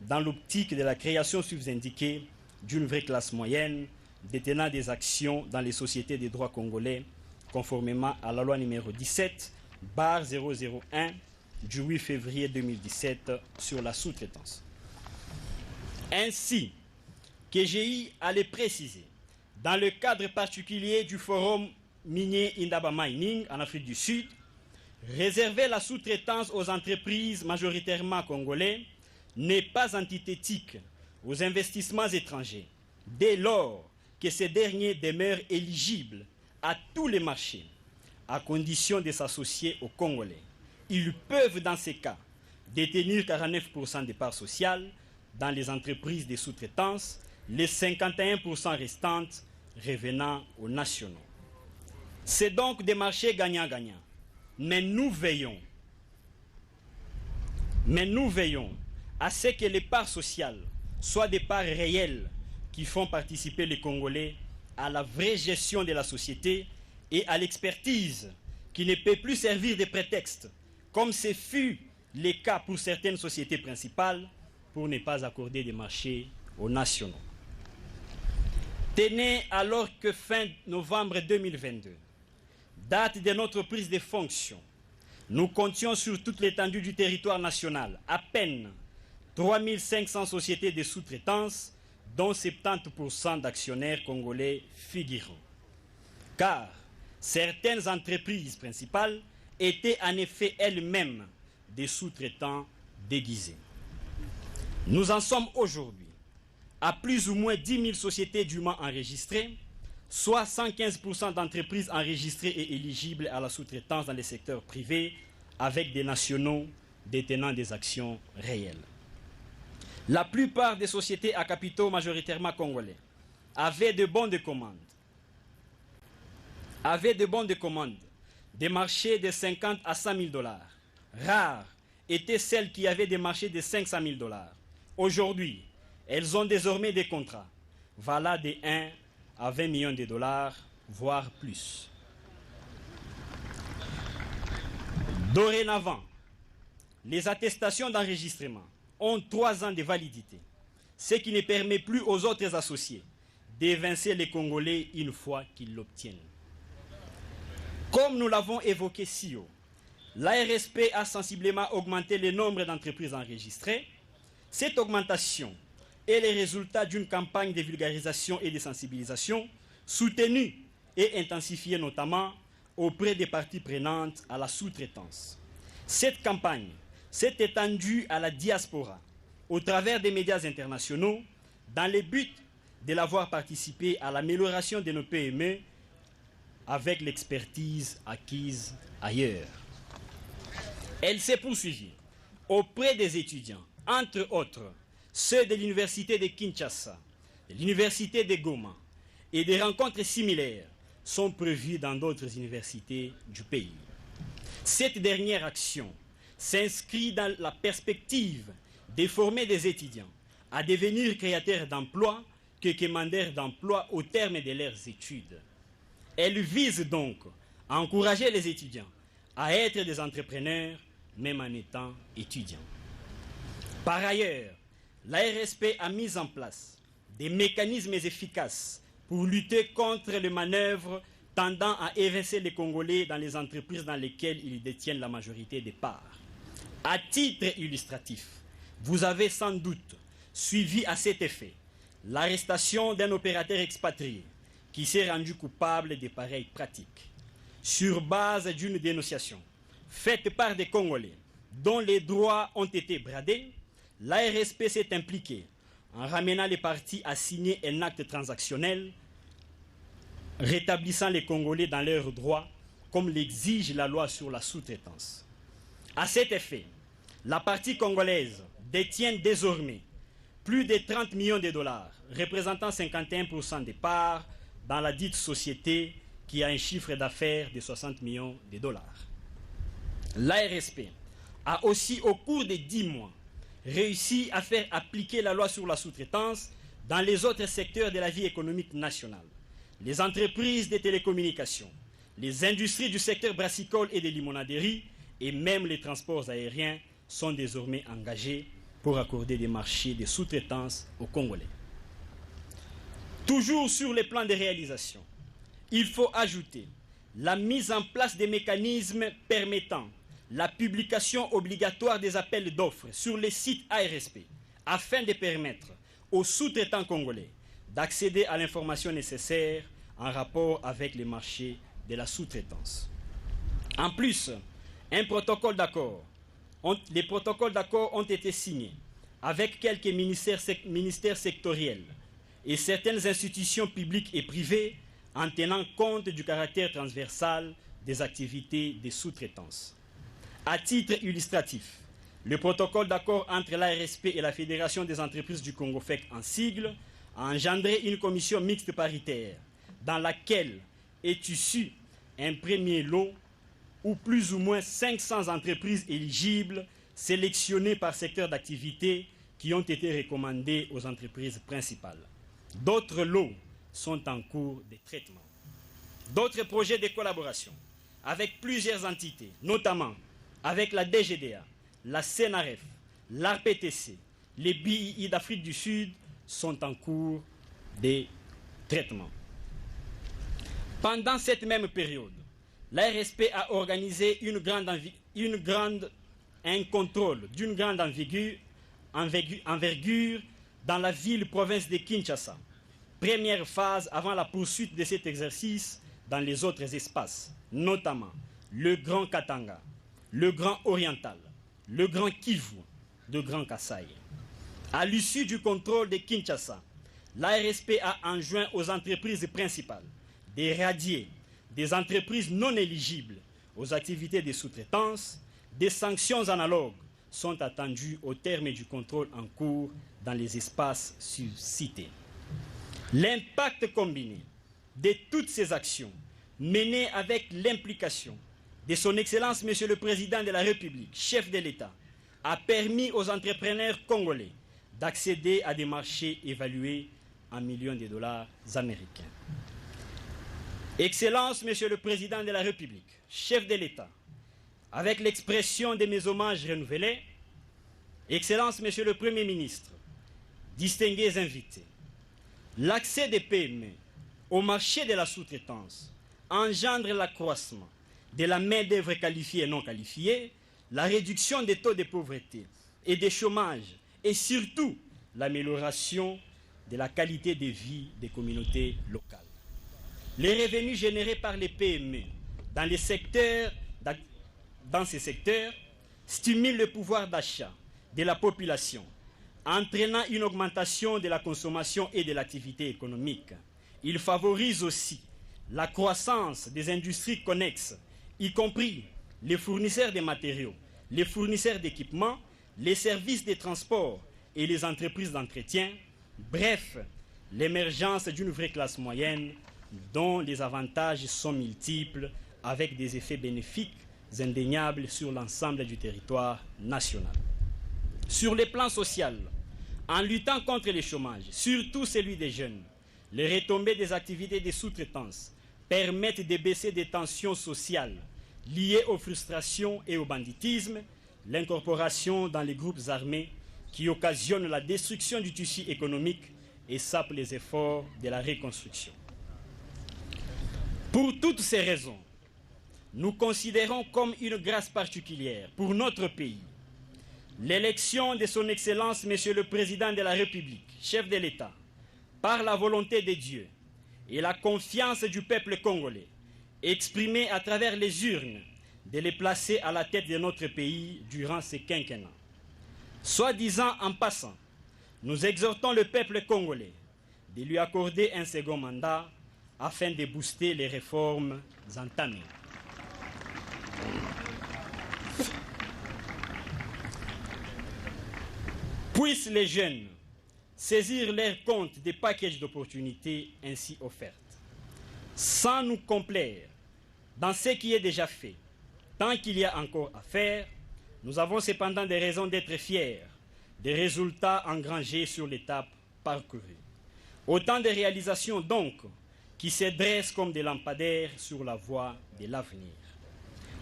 dans l'optique de la création sous-indiquée d'une vraie classe moyenne, détenant des actions dans les sociétés des droits congolais, conformément à la loi numéro 17/001 du 8 février 2017 sur la sous-traitance. Ainsi que j'ai eu à le préciser, dans le cadre particulier du forum minier Indaba Mining en Afrique du Sud, réserver la sous-traitance aux entreprises majoritairement congolais n'est pas antithétique aux investissements étrangers, dès lors que ces derniers demeurent éligibles à tous les marchés, à condition de s'associer aux Congolais. Ils peuvent, dans ces cas, détenir 49% des parts sociales dans les entreprises de sous-traitance, les 51% restantes revenant aux nationaux. C'est donc des marchés gagnant-gagnant. Mais nous veillons à ce que les parts sociales soient des parts réelles qui font participer les Congolais à la vraie gestion de la société et à l'expertise qui ne peut plus servir de prétexte, comme ce fut le cas pour certaines sociétés principales, pour ne pas accorder des marchés aux nationaux. Tenez alors que fin novembre 2022, date de notre prise de fonction, nous comptions sur toute l'étendue du territoire national à peine 3500 sociétés de sous-traitance, dont 70% d'actionnaires congolais figurant. Car certaines entreprises principales étaient en effet elles-mêmes des sous-traitants déguisés. Nous en sommes aujourd'hui à plus ou moins 10 000 sociétés dûment enregistrées, soit 115% d'entreprises enregistrées et éligibles à la sous-traitance dans les secteurs privés, avec des nationaux détenant des actions réelles. La plupart des sociétés à capitaux majoritairement congolais avaient de bons de commande. Des marchés de 50 à 100 000 $. Rares étaient celles qui avaient des marchés de 500 000 $. Aujourd'hui, elles ont désormais des contrats valant de 1 à 20 millions de $, voire plus. Dorénavant, les attestations d'enregistrement ont 3 ans de validité, ce qui ne permet plus aux autres associés d'évincer les Congolais une fois qu'ils l'obtiennent. Comme nous l'avons évoqué si haut, l'ARSP a sensiblement augmenté le nombre d'entreprises enregistrées. Cette augmentation est le résultat d'une campagne de vulgarisation et de sensibilisation soutenue et intensifiée notamment auprès des parties prenantes à la sous-traitance. Cette campagne s'est étendue à la diaspora au travers des médias internationaux dans le but de la voir participer à l'amélioration de nos PME avec l'expertise acquise ailleurs. Elle s'est poursuivie auprès des étudiants, entre autres ceux de l'Université de Kinshasa, de l'Université de Goma, et des rencontres similaires sont prévues dans d'autres universités du pays. Cette dernière action s'inscrit dans la perspective de former des étudiants à devenir créateurs d'emplois que commandeurs d'emplois au terme de leurs études. Elle vise donc à encourager les étudiants à être des entrepreneurs, même en étant étudiants. Par ailleurs, l'ARSP a mis en place des mécanismes efficaces pour lutter contre les manœuvres tendant à évincer les Congolais dans les entreprises dans lesquelles ils détiennent la majorité des parts. À titre illustratif, vous avez sans doute suivi à cet effet l'arrestation d'un opérateur expatrié qui s'est rendu coupable de pareilles pratiques. Sur base d'une dénonciation faite par des Congolais dont les droits ont été bradés, l'ARSP s'est impliquée en ramenant les parties à signer un acte transactionnel rétablissant les Congolais dans leurs droits comme l'exige la loi sur la sous-traitance. À cet effet, la partie congolaise détient désormais plus de 30 millions de dollars, représentant 51% des parts dans la dite société qui a un chiffre d'affaires de 60 millions de dollars. L'ARSP a aussi, au cours des 10 mois, réussi à faire appliquer la loi sur la sous-traitance dans les autres secteurs de la vie économique nationale. Les entreprises de télécommunications, les industries du secteur brassicole et de limonaderie et même les transports aériens sont désormais engagés pour accorder des marchés de sous-traitance aux Congolais. Toujours sur les plans de réalisation, il faut ajouter la mise en place des mécanismes permettant la publication obligatoire des appels d'offres sur les sites ARSP afin de permettre aux sous-traitants congolais d'accéder à l'information nécessaire en rapport avec les marchés de la sous-traitance. En plus, les protocoles d'accord ont été signés avec quelques ministères sectoriels et certaines institutions publiques et privées en tenant compte du caractère transversal des activités de sous-traitance. À titre illustratif, le protocole d'accord entre l'ARSP et la Fédération des entreprises du Congo FEC en sigle a engendré une commission mixte paritaire dans laquelle est issu un premier lot où plus ou moins 500 entreprises éligibles sélectionnées par secteur d'activité qui ont été recommandées aux entreprises principales. D'autres lots sont en cours de traitement. D'autres projets de collaboration avec plusieurs entités, notamment avec la DGDA, la CNRF, l'ARPTC, les BII d'Afrique du Sud, sont en cours de traitement. Pendant cette même période, l'ARSP a organisé un contrôle d'une grande envergure dans la ville-province de Kinshasa. Première phase avant la poursuite de cet exercice dans les autres espaces, notamment le Grand Katanga, le Grand Oriental, le Grand Kivu, le Grand Kasaï. À l'issue du contrôle de Kinshasa, l'ARSP a enjoint aux entreprises principales de radier des entreprises non éligibles aux activités de sous-traitance. Des sanctions analogues sont attendues au terme du contrôle en cours dans les espaces cités. L'impact combiné de toutes ces actions menées avec l'implication de son Excellence Monsieur le Président de la République, chef de l'État, a permis aux entrepreneurs congolais d'accéder à des marchés évalués en millions de dollars américains. Excellence Monsieur le Président de la République, chef de l'État, avec l'expression de mes hommages renouvelés, Excellences, Monsieur le Premier ministre, distingués invités, l'accès des PME au marché de la sous-traitance engendre l'accroissement de la main-d'œuvre qualifiée et non qualifiée, la réduction des taux de pauvreté et de chômage et surtout l'amélioration de la qualité de vie des communautés locales. Les revenus générés par les PME dans ces secteurs stimulent le pouvoir d'achat de la population, entraînant une augmentation de la consommation et de l'activité économique. Il favorise aussi la croissance des industries connexes, y compris les fournisseurs de matériaux, les fournisseurs d'équipements, les services de transport et les entreprises d'entretien, bref, l'émergence d'une vraie classe moyenne dont les avantages sont multiples avec des effets bénéfiques indéniables sur l'ensemble du territoire national. Sur le plan social, en luttant contre le chômage, surtout celui des jeunes, les retombées des activités de sous-traitance permettent de baisser des tensions sociales liées aux frustrations et au banditisme, l'incorporation dans les groupes armés qui occasionnent la destruction du tissu économique et sapent les efforts de la reconstruction. Pour toutes ces raisons, nous considérons comme une grâce particulière pour notre pays l'élection de son Excellence, Monsieur le Président de la République, chef de l'État, par la volonté de Dieu et la confiance du peuple congolais, exprimée à travers les urnes, de les placer à la tête de notre pays durant ce quinquennat. Soit disant en passant, nous exhortons le peuple congolais de lui accorder un second mandat afin de booster les réformes entamées. Puissent les jeunes saisir leur compte des packages d'opportunités ainsi offertes, sans nous complaire dans ce qui est déjà fait. Tant qu'il y a encore à faire, nous avons cependant des raisons d'être fiers des résultats engrangés sur l'étape parcourue. Autant de réalisations donc qui se dressent comme des lampadaires sur la voie de l'avenir.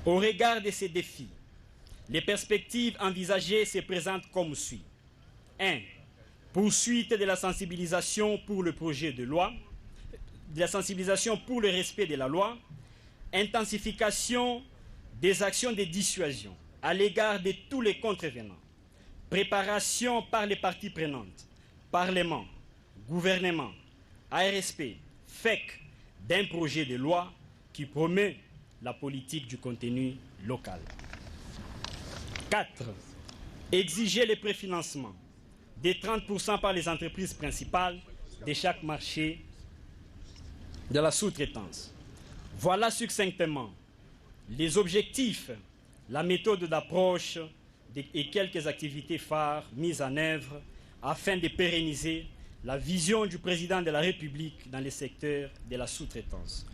Au regard de ces défis, les perspectives envisagées se présentent comme suit. 1. Poursuite de la sensibilisation pour le projet de loi, de la sensibilisation pour le respect de la loi, intensification des actions de dissuasion à l'égard de tous les contrevenants, préparation par les parties prenantes, Parlement, gouvernement, ARSP, FEC, d'un projet de loi qui promeut la politique du contenu local. 4. Exiger le préfinancement de 30% par les entreprises principales de chaque marché de la sous-traitance. Voilà succinctement les objectifs, la méthode d'approche et quelques activités phares mises en œuvre afin de pérenniser la vision du président de la République dans le secteur de la sous-traitance.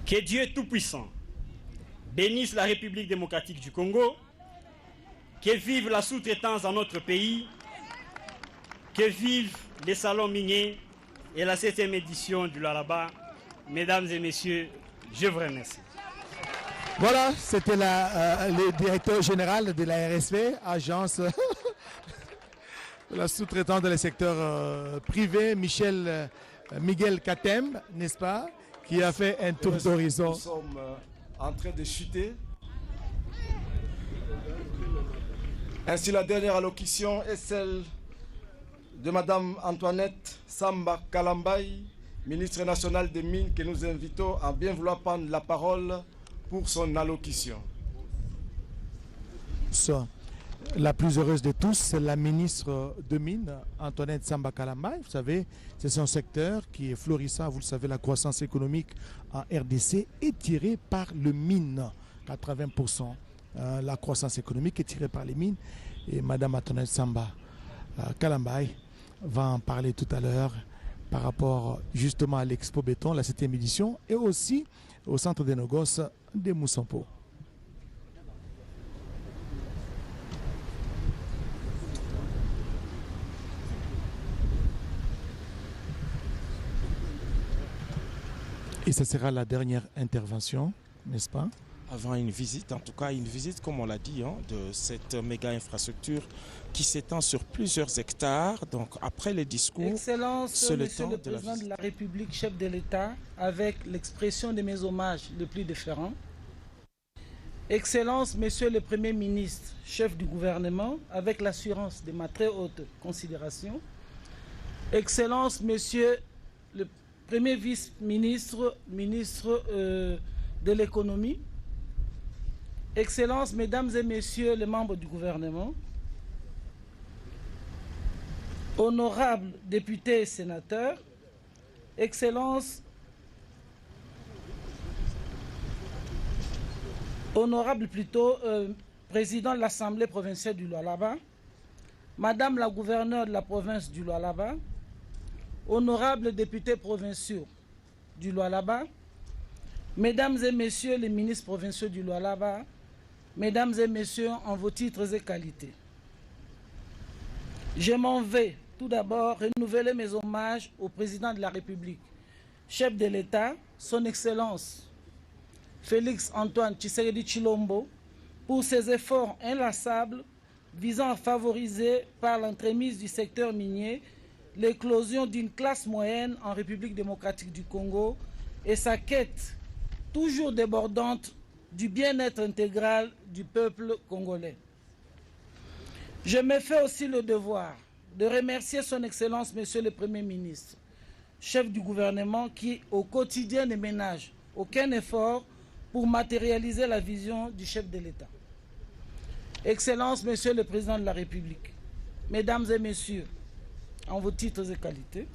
Que Dieu Tout-Puissant bénisse la République démocratique du Congo, que vive la sous-traitance dans notre pays, que vive les salons miniers et la 7e édition du Lualaba. Mesdames et messieurs, je vous remercie.
Voilà, c'était le directeur général de la RSV, agence de la sous-traitance dans le secteur privé, Miguel Katem, n'est-ce pas, qui a fait un tour d'horizon.
Nous sommes en train de chuter. Ainsi, la dernière allocution est celle de Madame Antoinette Samba Kalambay, ministre nationale des Mines, que nous invitons à bien vouloir prendre la parole pour son allocution.
La plus heureuse de tous, c'est la ministre de Mines, Antoinette Samba Kalambay. Vous savez, c'est un secteur qui est florissant. Vous le savez, la croissance économique en RDC est tirée par le mine. 80%. La croissance économique est tirée par les mines. Et Madame Antoinette Samba Kalambay va en parler tout à l'heure par rapport justement à l'Expo Béton, la 7e édition, et aussi au centre des négoces de Moussampo. Et ce sera la dernière intervention, n'est-ce pas?
avant une visite, en tout cas une visite, comme on l'a dit, hein, de cette méga infrastructure qui s'étend sur plusieurs hectares. Donc après les discours,
Excellence, Monsieur le Président de la République, chef de l'État, avec l'expression de mes hommages les plus différents. Excellence, Monsieur le Premier ministre, chef du gouvernement, avec l'assurance de ma très haute considération. Excellence, Monsieur le Premier vice-ministre, ministre de l'économie. Excellences, Mesdames et Messieurs les membres du gouvernement, honorables députés et sénateurs, Excellences, honorable président de l'Assemblée provinciale du Lualaba, Madame la gouverneure de la province du Lualaba, honorables députés provinciaux du Lualaba, Mesdames et Messieurs les ministres provinciaux du Lualaba, Mesdames et Messieurs en vos titres et qualités. Je m'en vais tout d'abord renouveler mes hommages au président de la République, chef de l'État, son Excellence Félix Antoine Tshisekedi Tshilombo, pour ses efforts inlassables visant à favoriser par l'entremise du secteur minier l'éclosion d'une classe moyenne en République démocratique du Congo et sa quête toujours débordante du bien-être intégral du peuple congolais. Je me fais aussi le devoir de remercier son Excellence, Monsieur le Premier ministre, chef du gouvernement, qui au quotidien ne ménage aucun effort pour matérialiser la vision du chef de l'État. Excellence, Monsieur le Président de la République, Mesdames et Messieurs, en vos titres et qualités,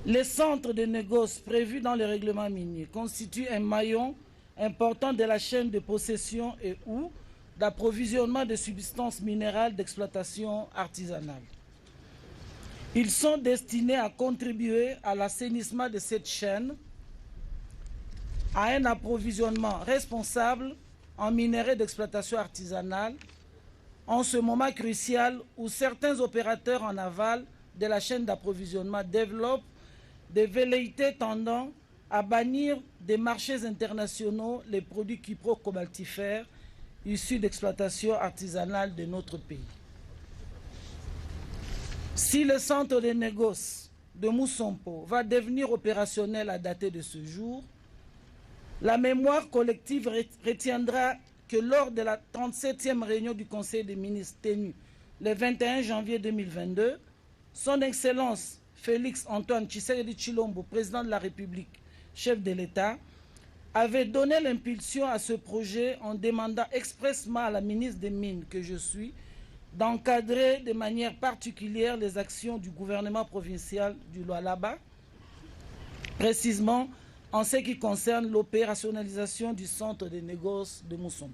les centres de négoce prévus dans le règlement minier constituent un maillon important de la chaîne de possession et ou d'approvisionnement de substances minérales d'exploitation artisanale. Ils sont destinés à contribuer à l'assainissement de cette chaîne, à un approvisionnement responsable en minerais d'exploitation artisanale, en ce moment crucial où certains opérateurs en aval de la chaîne d'approvisionnement développent des velléités tendant à bannir des marchés internationaux les produits cuprocobaltifères issus d'exploitation artisanale de notre pays. Si le centre de négoce de Mousompo va devenir opérationnel à dater de ce jour, la mémoire collective retiendra que lors de la 37e réunion du Conseil des ministres tenue le 21 janvier 2022, son Excellence Félix Antoine Tshisekedi Tshilombo, président de la République, chef de l'État, avait donné l'impulsion à ce projet en demandant expressément à la ministre des Mines que je suis d'encadrer de manière particulière les actions du gouvernement provincial du Lualaba, précisément en ce qui concerne l'opérationnalisation du centre de négoce de Mousompo.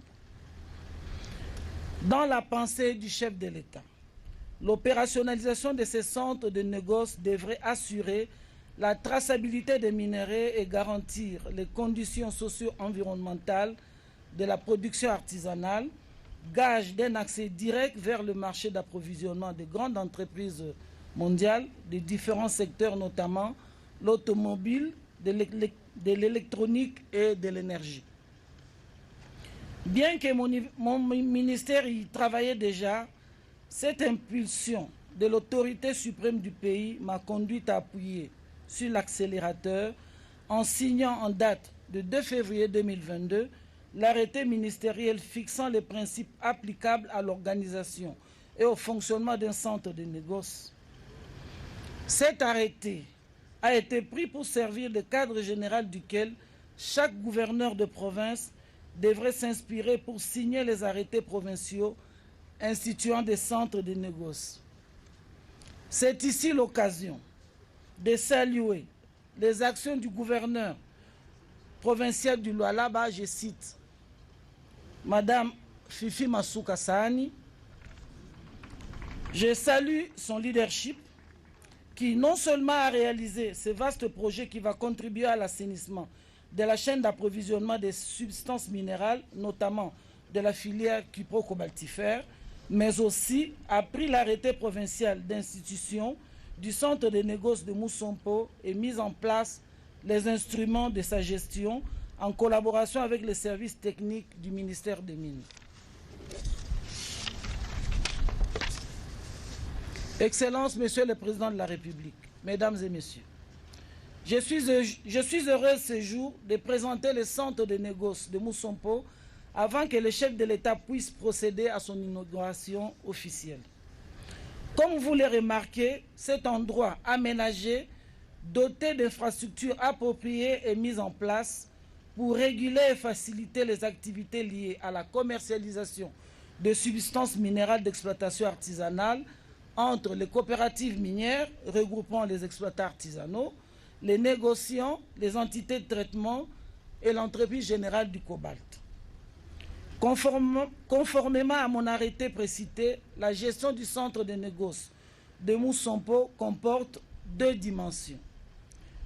Dans la pensée du chef de l'État, l'opérationnalisation de ces centres de négoce devrait assurer la traçabilité des minéraux et garantir les conditions socio-environnementales de la production artisanale, gage d'un accès direct vers le marché d'approvisionnement des grandes entreprises mondiales des différents secteurs, notamment l'automobile, de l'électronique et de l'énergie. Bien que mon ministère y travaillait déjà, cette impulsion de l'autorité suprême du pays m'a conduit à appuyer sur l'accélérateur en signant en date de 2 février 2022 l'arrêté ministériel fixant les principes applicables à l'organisation et au fonctionnement d'un centre de négoce. Cet arrêté a été pris pour servir de cadre général duquel chaque gouverneur de province devrait s'inspirer pour signer les arrêtés provinciaux instituant des centres de négoce. C'est ici l'occasion de saluer les actions du gouverneur provincial du Lualaba, je cite Madame Fifi Masuka Sahani. Je salue son leadership qui non seulement a réalisé ce vaste projet qui va contribuer à l'assainissement de la chaîne d'approvisionnement des substances minérales, notamment de la filière cuprocobaltifère, mais aussi a pris l'arrêté provincial d'institution du centre de négoce de Mousompo et mis en place les instruments de sa gestion en collaboration avec les services techniques du ministère des Mines. Excellences, Monsieur le Président de la République, Mesdames et Messieurs, je suis heureux ce jour de présenter le centre de négoce de Mousompo avant que le chef de l'État puisse procéder à son inauguration officielle. Comme vous le remarquez, cet endroit aménagé, doté d'infrastructures appropriées et mis en place pour réguler et faciliter les activités liées à la commercialisation de substances minérales d'exploitation artisanale entre les coopératives minières regroupant les exploitants artisanaux, les négociants, les entités de traitement et l'entreprise générale du cobalt. Conformément à mon arrêté précité, la gestion du centre de négoce de Mousompo comporte deux dimensions.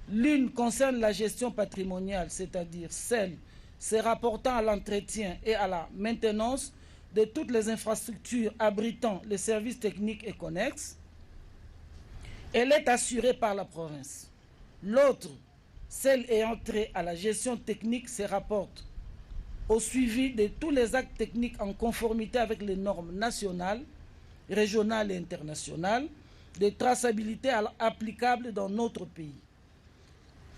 L'une concerne la gestion patrimoniale, c'est-à-dire celle se rapportant à l'entretien et à la maintenance de toutes les infrastructures abritant les services techniques et connexes. Elle est assurée par la province. L'autre, celle ayant trait à la gestion technique, se rapporte au suivi de tous les actes techniques en conformité avec les normes nationales, régionales et internationales de traçabilité applicables dans notre pays.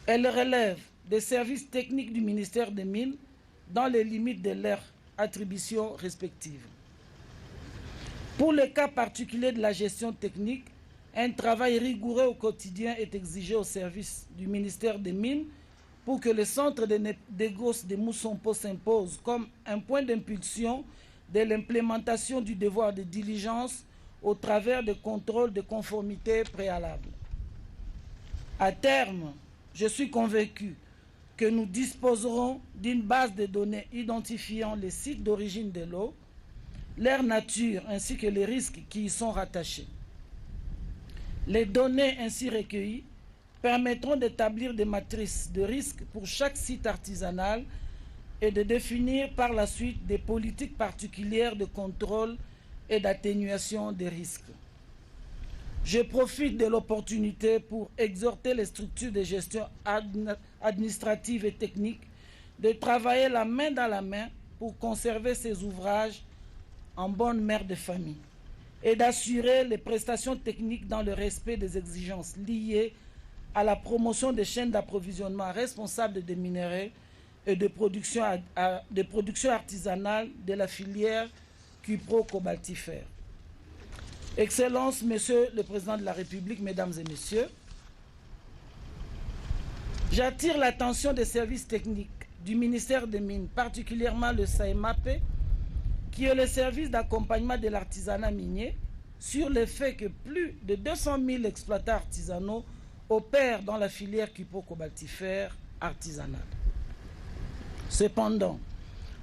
Elle relève des services techniques du ministère des Mines dans les limites de leurs attributions respectives. Pour le cas particulier de la gestion technique, un travail rigoureux au quotidien est exigé au service du ministère des Mines pour que le centre de négoce de Mousompo s'impose comme un point d'impulsion de l'implémentation du devoir de diligence au travers de contrôles de conformité préalables. À terme, je suis convaincu que nous disposerons d'une base de données identifiant les sites d'origine de l'eau, leur nature ainsi que les risques qui y sont rattachés. Les données ainsi recueillies permettront d'établir des matrices de risques pour chaque site artisanal et de définir par la suite des politiques particulières de contrôle et d'atténuation des risques. Je profite de l'opportunité pour exhorter les structures de gestion administrative et technique de travailler la main dans la main pour conserver ces ouvrages en bonne mère de famille et d'assurer les prestations techniques dans le respect des exigences liées à la promotion des chaînes d'approvisionnement responsables des minerais et de production artisanale de la filière cupro-cobaltifère. Excellences, Monsieur le Président de la République, Mesdames et Messieurs, j'attire l'attention des services techniques du ministère des Mines, particulièrement le SAEMAP, qui est le service d'accompagnement de l'artisanat minier, sur le fait que plus de 200 000 exploitants artisanaux opèrent dans la filière cupro-cobaltifère artisanale. Cependant,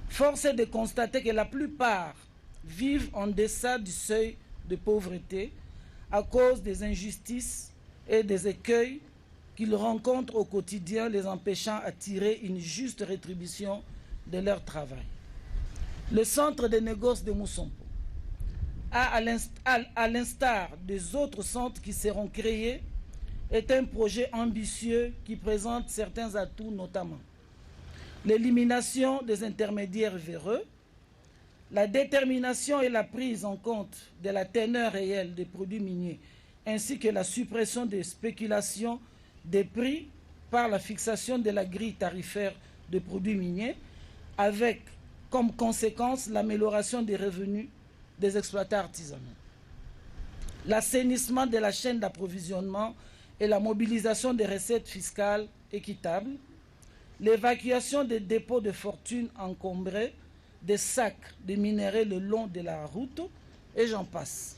force est de constater que la plupart vivent en deçà du seuil de pauvreté à cause des injustices et des écueils qu'ils rencontrent au quotidien, les empêchant à tirer une juste rétribution de leur travail. Le centre de négoce de Mousompo a, à l'instar des autres centres qui seront créés, est un projet ambitieux qui présente certains atouts, notamment l'élimination des intermédiaires véreux, la détermination et la prise en compte de la teneur réelle des produits miniers, ainsi que la suppression des spéculations des prix par la fixation de la grille tarifaire de produits miniers, avec comme conséquence l'amélioration des revenus des exploitants artisanaux. L'assainissement de la chaîne d'approvisionnement et la mobilisation des recettes fiscales équitables, l'évacuation des dépôts de fortune encombrés, des sacs de minerais le long de la route, et j'en passe.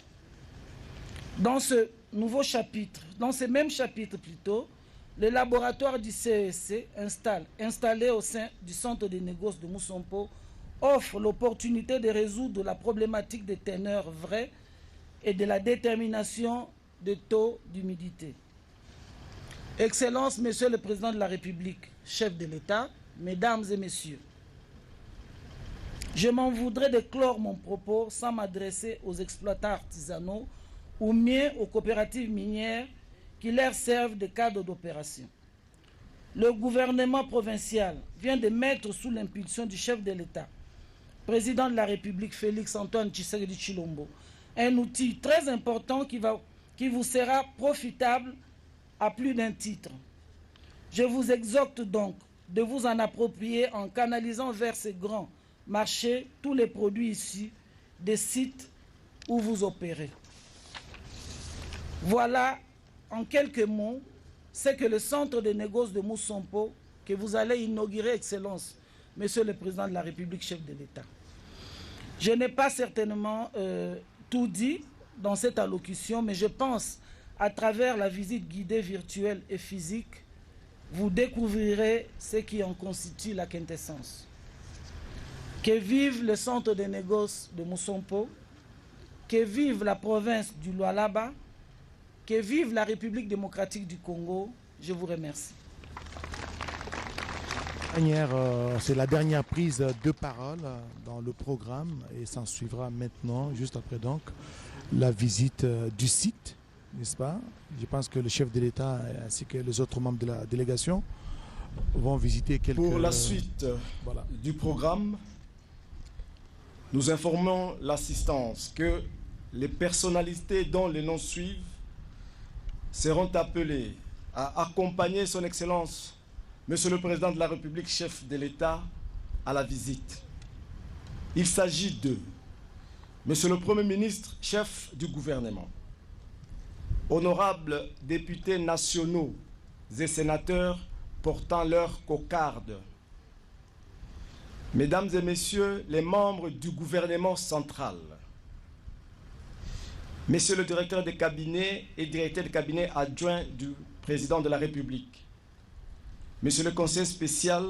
Dans ce nouveau chapitre, dans ce même chapitre plutôt, le laboratoire du CESC installé au sein du centre de négoce de Mousompo offre l'opportunité de résoudre la problématique des teneurs vraies et de la détermination des taux d'humidité. Excellences, Monsieur le Président de la République, chef de l'État, Mesdames et Messieurs, je m'en voudrais de clore mon propos sans m'adresser aux exploitants artisanaux ou mieux aux coopératives minières qui leur servent de cadre d'opération. le gouvernement provincial vient de mettre sous l'impulsion du chef de l'État, président de la République Félix Antoine Tshisekedi Tshilombo, un outil très important qui vous sera profitable à plus d'un titre. Je vous exhorte donc de vous en approprier en canalisant vers ces grands marchés tous les produits issus des sites où vous opérez. Voilà, en quelques mots, ce que le centre de négoce de Mousompo, que vous allez inaugurer, Excellence, Monsieur le Président de la République, chef de l'État. Je n'ai pas certainement tout dit dans cette allocution, mais je pense, à travers la visite guidée virtuelle et physique, vous découvrirez ce qui en constitue la quintessence. Que vive le centre de négoce de Mousompo, que vive la province du Lualaba, que vive la République démocratique du Congo. Je vous remercie.
C'est la dernière prise de parole dans le programme et s'en suivra maintenant, juste après donc, la visite du site, n'est-ce pas? Je pense que le chef de l'État ainsi que les autres membres de la délégation vont visiter quelques...
Pour la suite du programme, nous informons l'assistance que les personnalités dont les noms suivent seront appelées à accompagner son Excellence Monsieur le Président de la République, chef de l'État, à la visite. Il s'agit de Monsieur le Premier ministre, chef du gouvernement, honorables députés nationaux et sénateurs portant leur cocarde, Mesdames et Messieurs les membres du gouvernement central, Monsieur le directeur de cabinet et directeur de cabinet adjoint du Président de la République, Monsieur le conseiller spécial,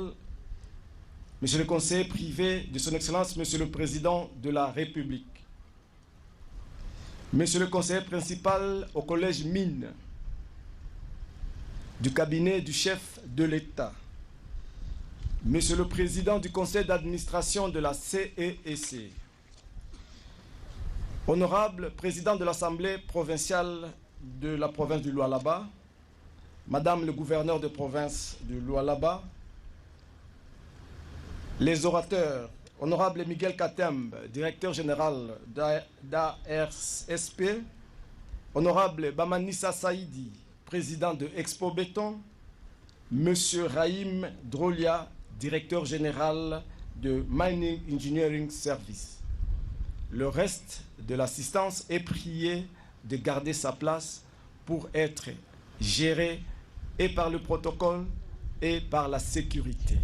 Monsieur le conseiller privé de son Excellence, Monsieur le Président de la République, Monsieur le conseiller principal au Collège Mines du cabinet du chef de l'État, Monsieur le Président du Conseil d'administration de la CEEC, Honorable Président de l'Assemblée provinciale de la province du Lualaba, Madame le gouverneur de province du Lualaba, les orateurs, Honorable Miguel Katembe, directeur général d'ARSP, Honorable Bamanissa Saïdi, président de Expo Béton, Monsieur Raïm Drolia, directeur général de Mining Engineering Service. Le reste de l'assistance est prié de garder sa place pour être géré et par le protocole et par la sécurité.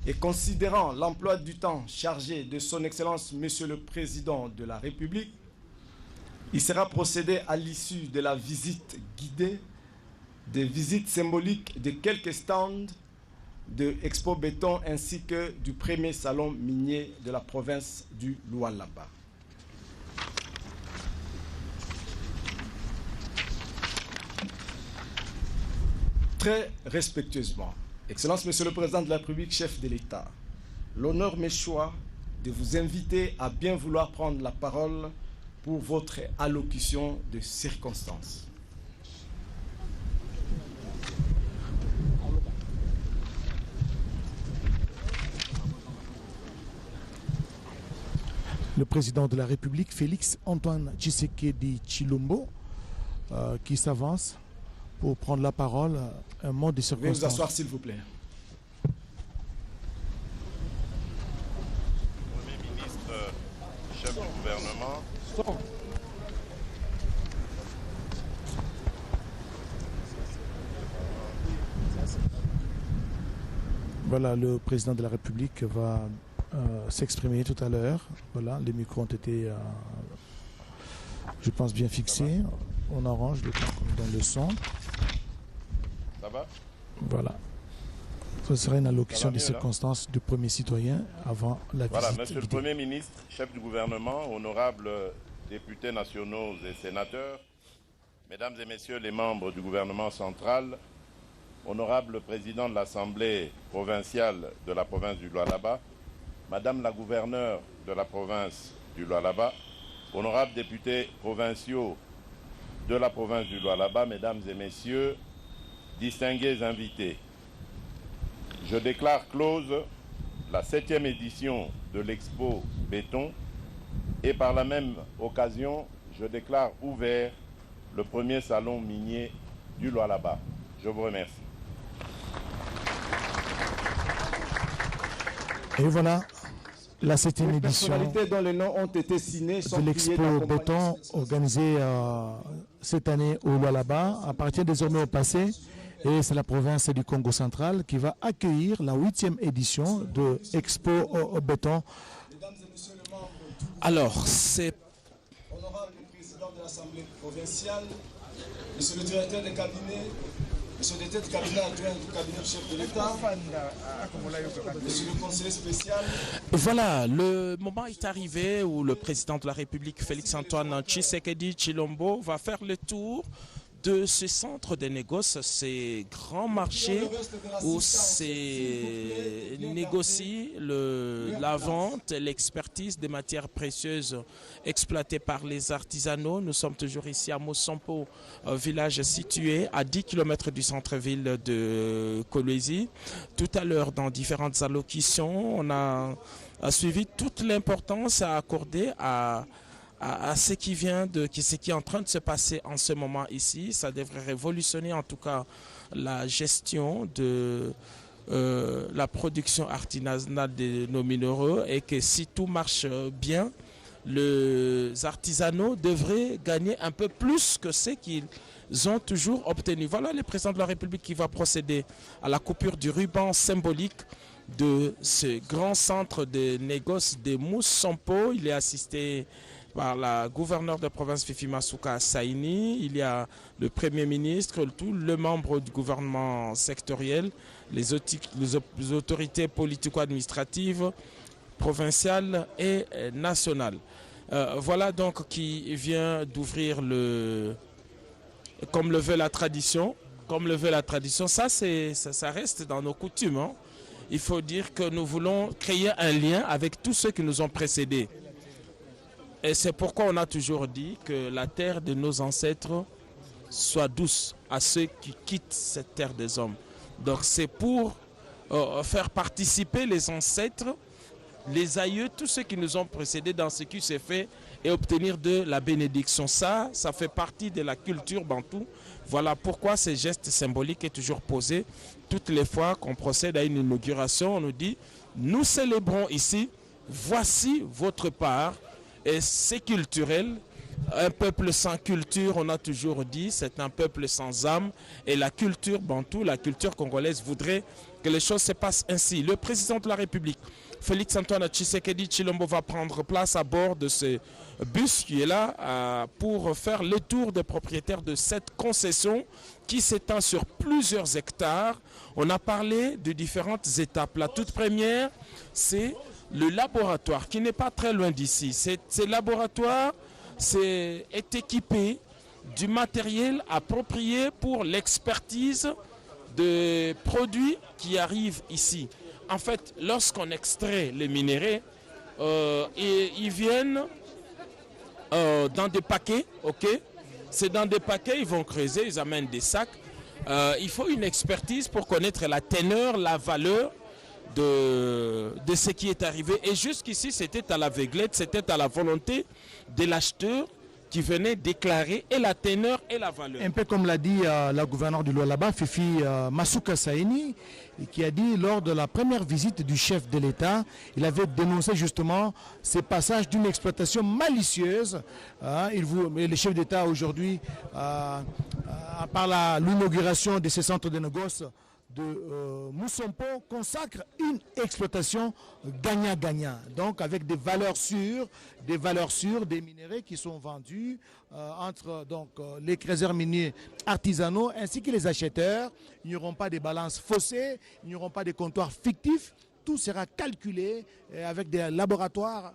Et considérant l'emploi du temps chargé de son Excellence Monsieur le Président de la République, il sera procédé à l'issue de la visite guidée, des visites symboliques de quelques stands de Expo Béton ainsi que du premier salon minier de la province du Lualaba. Très respectueusement, Excellence Monsieur le Président de la République, chef de l'État, l'honneur m'échoit de vous inviter à bien vouloir prendre la parole pour votre allocution de circonstance.
Le président de la République, Félix Antoine Tshisekedi Tshilombo, qui s'avance pour prendre la parole, un mot de circonstance.
Veuillez vous asseoir, s'il vous plaît.
Premier ministre, chef du gouvernement.
Voilà, le président de la République va s'exprimer tout à l'heure. Voilà, les micros ont été, je pense, bien fixés. On arrange le temps comme dans le son.
Ça va?
Voilà. Ce sera une allocution des circonstances du premier citoyen avant la visite.
Voilà, Monsieur le Premier ministre, chef du gouvernement, honorables députés nationaux et sénateurs, Mesdames et Messieurs les membres du gouvernement central, honorable président de l'Assemblée provinciale de la province du Lualaba, Madame la gouverneure de la province du Lualaba, honorables députés provinciaux de la province du Lualaba, Mesdames et Messieurs distingués invités, je déclare close la 7e édition de l'Expo Béton et par la même occasion, je déclare ouvert le premier salon minier du Lualaba. Je vous remercie.
Et voilà la 7e édition
dont les noms ont été signés
de l'Expo Béton organisée cette année au Lualaba appartient désormais au passé et c'est la province du Congo central qui va accueillir la 8e édition de Expo Béton.
Alors, c'est...
Honorable président de l'Assemblée provinciale, monsieur le directeur de cabinet, monsieur le directeur de cabinet adjoint du cabinet du chef de l'État, monsieur le conseiller spécial.
Voilà, le moment est arrivé où le président de la République, Félix-Antoine Tshisekedi Tshilombo, va faire le tour de ce centre de négoce, ces grands marchés où c'est négocie la vente et l'expertise des matières précieuses exploitées par les artisanaux. Nous sommes toujours ici à Musompo, village situé à 10 km du centre-ville de Kolwezi. Tout à l'heure, dans différentes allocutions, on a suivi toute l'importance à accorder à ce qui ce qui est en train de se passer en ce moment ici. Ça devrait révolutionner en tout cas la gestion de la production artisanale de nos minéraux et que si tout marche bien, les artisanaux devraient gagner un peu plus que ce qu'ils ont toujours obtenu. Voilà le président de la République qui va procéder à la coupure du ruban symbolique de ce grand centre de négoce de Musompo. Il est assisté par la gouverneure de province Fifi Masuka Saini, il y a le Premier ministre, tous les membres du gouvernement sectoriel, les autorités politico-administratives, provinciales et nationales. Voilà donc qui vient d'ouvrir comme le veut la tradition. Ça reste dans nos coutumes. Hein. Il faut dire que nous voulons créer un lien avec tous ceux qui nous ont précédés. Et c'est pourquoi on a toujours dit que la terre de nos ancêtres soit douce à ceux qui quittent cette terre des hommes. Donc c'est pour faire participer les ancêtres, les aïeux, tous ceux qui nous ont précédés dans ce qui s'est fait et obtenir de la bénédiction. Ça fait partie de la culture bantoue. Voilà pourquoi ce geste symbolique est toujours posé. Toutes les fois qu'on procède à une inauguration, on nous dit, nous célébrons ici, voici votre part. Et c'est culturel. Un peuple sans culture, on a toujours dit, c'est un peuple sans âme. Et la culture bantoue, la culture congolaise voudrait que les choses se passent ainsi. Le président de la République, Félix-Antoine Tshisekedi Tshilombo, va prendre place à bord de ce bus qui est là pour faire le tour des propriétaires de cette concession qui s'étend sur plusieurs hectares. On a parlé de différentes étapes. La toute première, c'est le laboratoire qui n'est pas très loin d'ici. Ce laboratoire est équipé du matériel approprié pour l'expertise des produits qui arrivent ici. En fait, lorsqu'on extrait les minéraux, ils viennent dans des paquets, ok? C'est dans des paquets, ils vont creuser, ils amènent des sacs. Il faut une expertise pour connaître la teneur, la valeur de ce qui est arrivé. Et jusqu'ici, c'était à l'aveuglette, c'était à la volonté de l'acheteur qui venait déclarer et la teneur et la valeur.
Un peu comme l'a dit la gouverneure du Lualaba, Fifi Masuka Saini, qui a dit lors de la première visite du chef de l'État, il avait dénoncé justement ces passages d'une exploitation malicieuse. Le chef d'État aujourd'hui, par l'inauguration de ces centres de négoce de Musompo, consacre une exploitation gagnant-gagnant, donc avec des valeurs sûres, des minéraux qui sont vendus entre les créateurs miniers artisanaux ainsi que les acheteurs. Il n'y aura pas de balances faussées, il n'y aura pas de comptoirs fictifs, tout sera calculé avec des laboratoires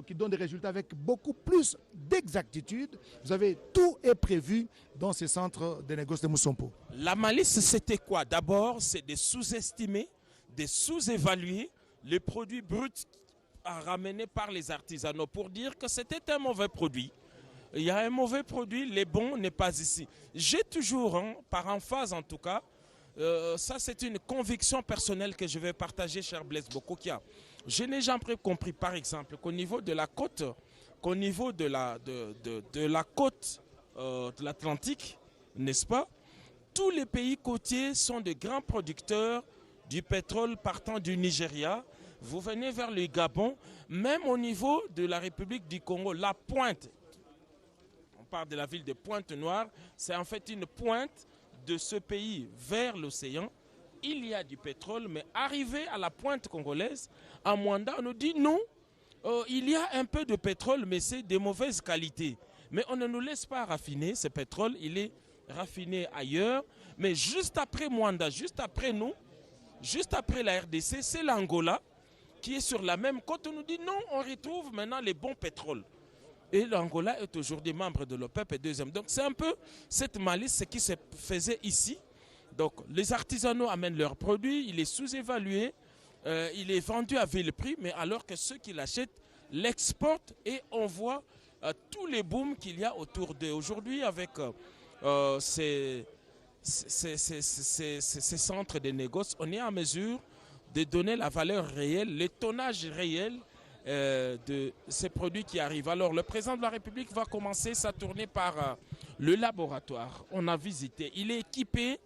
qui donnent des résultats avec beaucoup plus d'exactitude. Vous avez tout est prévu dans ces centres de négoce de Musompo.
La malice, c'était quoi? D'abord, c'est de sous-estimer, de sous-évaluer les produits bruts ramenés par les artisanaux pour dire que c'était un mauvais produit. il y a un mauvais produit, le bon n'est pas ici. J'ai toujours, par emphase en tout cas, ça c'est une conviction personnelle que je vais partager, cher Blaise Bokokia. Je n'ai jamais compris, par exemple, qu'au niveau de la côte, qu'au niveau de la côte de l'Atlantique, n'est-ce pas, tous les pays côtiers sont de grands producteurs du pétrole partant du Nigeria. Vous venez vers le Gabon, même au niveau de la République du Congo, la pointe, on parle de la ville de Pointe-Noire, c'est en fait une pointe de ce pays vers l'océan. Il y a du pétrole, mais arrivé à la pointe congolaise, à Mwanda, on nous dit non, il y a un peu de pétrole, mais c'est de mauvaise qualité. Mais on ne nous laisse pas raffiner ce pétrole, il est raffiné ailleurs. Mais juste après Mwanda, juste après nous, juste après la RDC, c'est l'Angola qui est sur la même côte. On nous dit non, on retrouve maintenant les bons pétroles. Et l'Angola est aujourd'hui membre de l'OPEP et deuxième. Donc c'est un peu cette malice, ce qui se faisait ici. Donc les artisanaux amènent leurs produits, il est sous-évalué, il est vendu à vil prix, mais alors que ceux qui l'achètent l'exportent et on voit tous les booms qu'il y a autour d'eux. Aujourd'hui, avec ces centres de négoce, on est en mesure de donner la valeur réelle, le tonnage réel de ces produits qui arrivent. Alors, le président de la République va commencer sa tournée par le laboratoire. On a visité. Il est équipé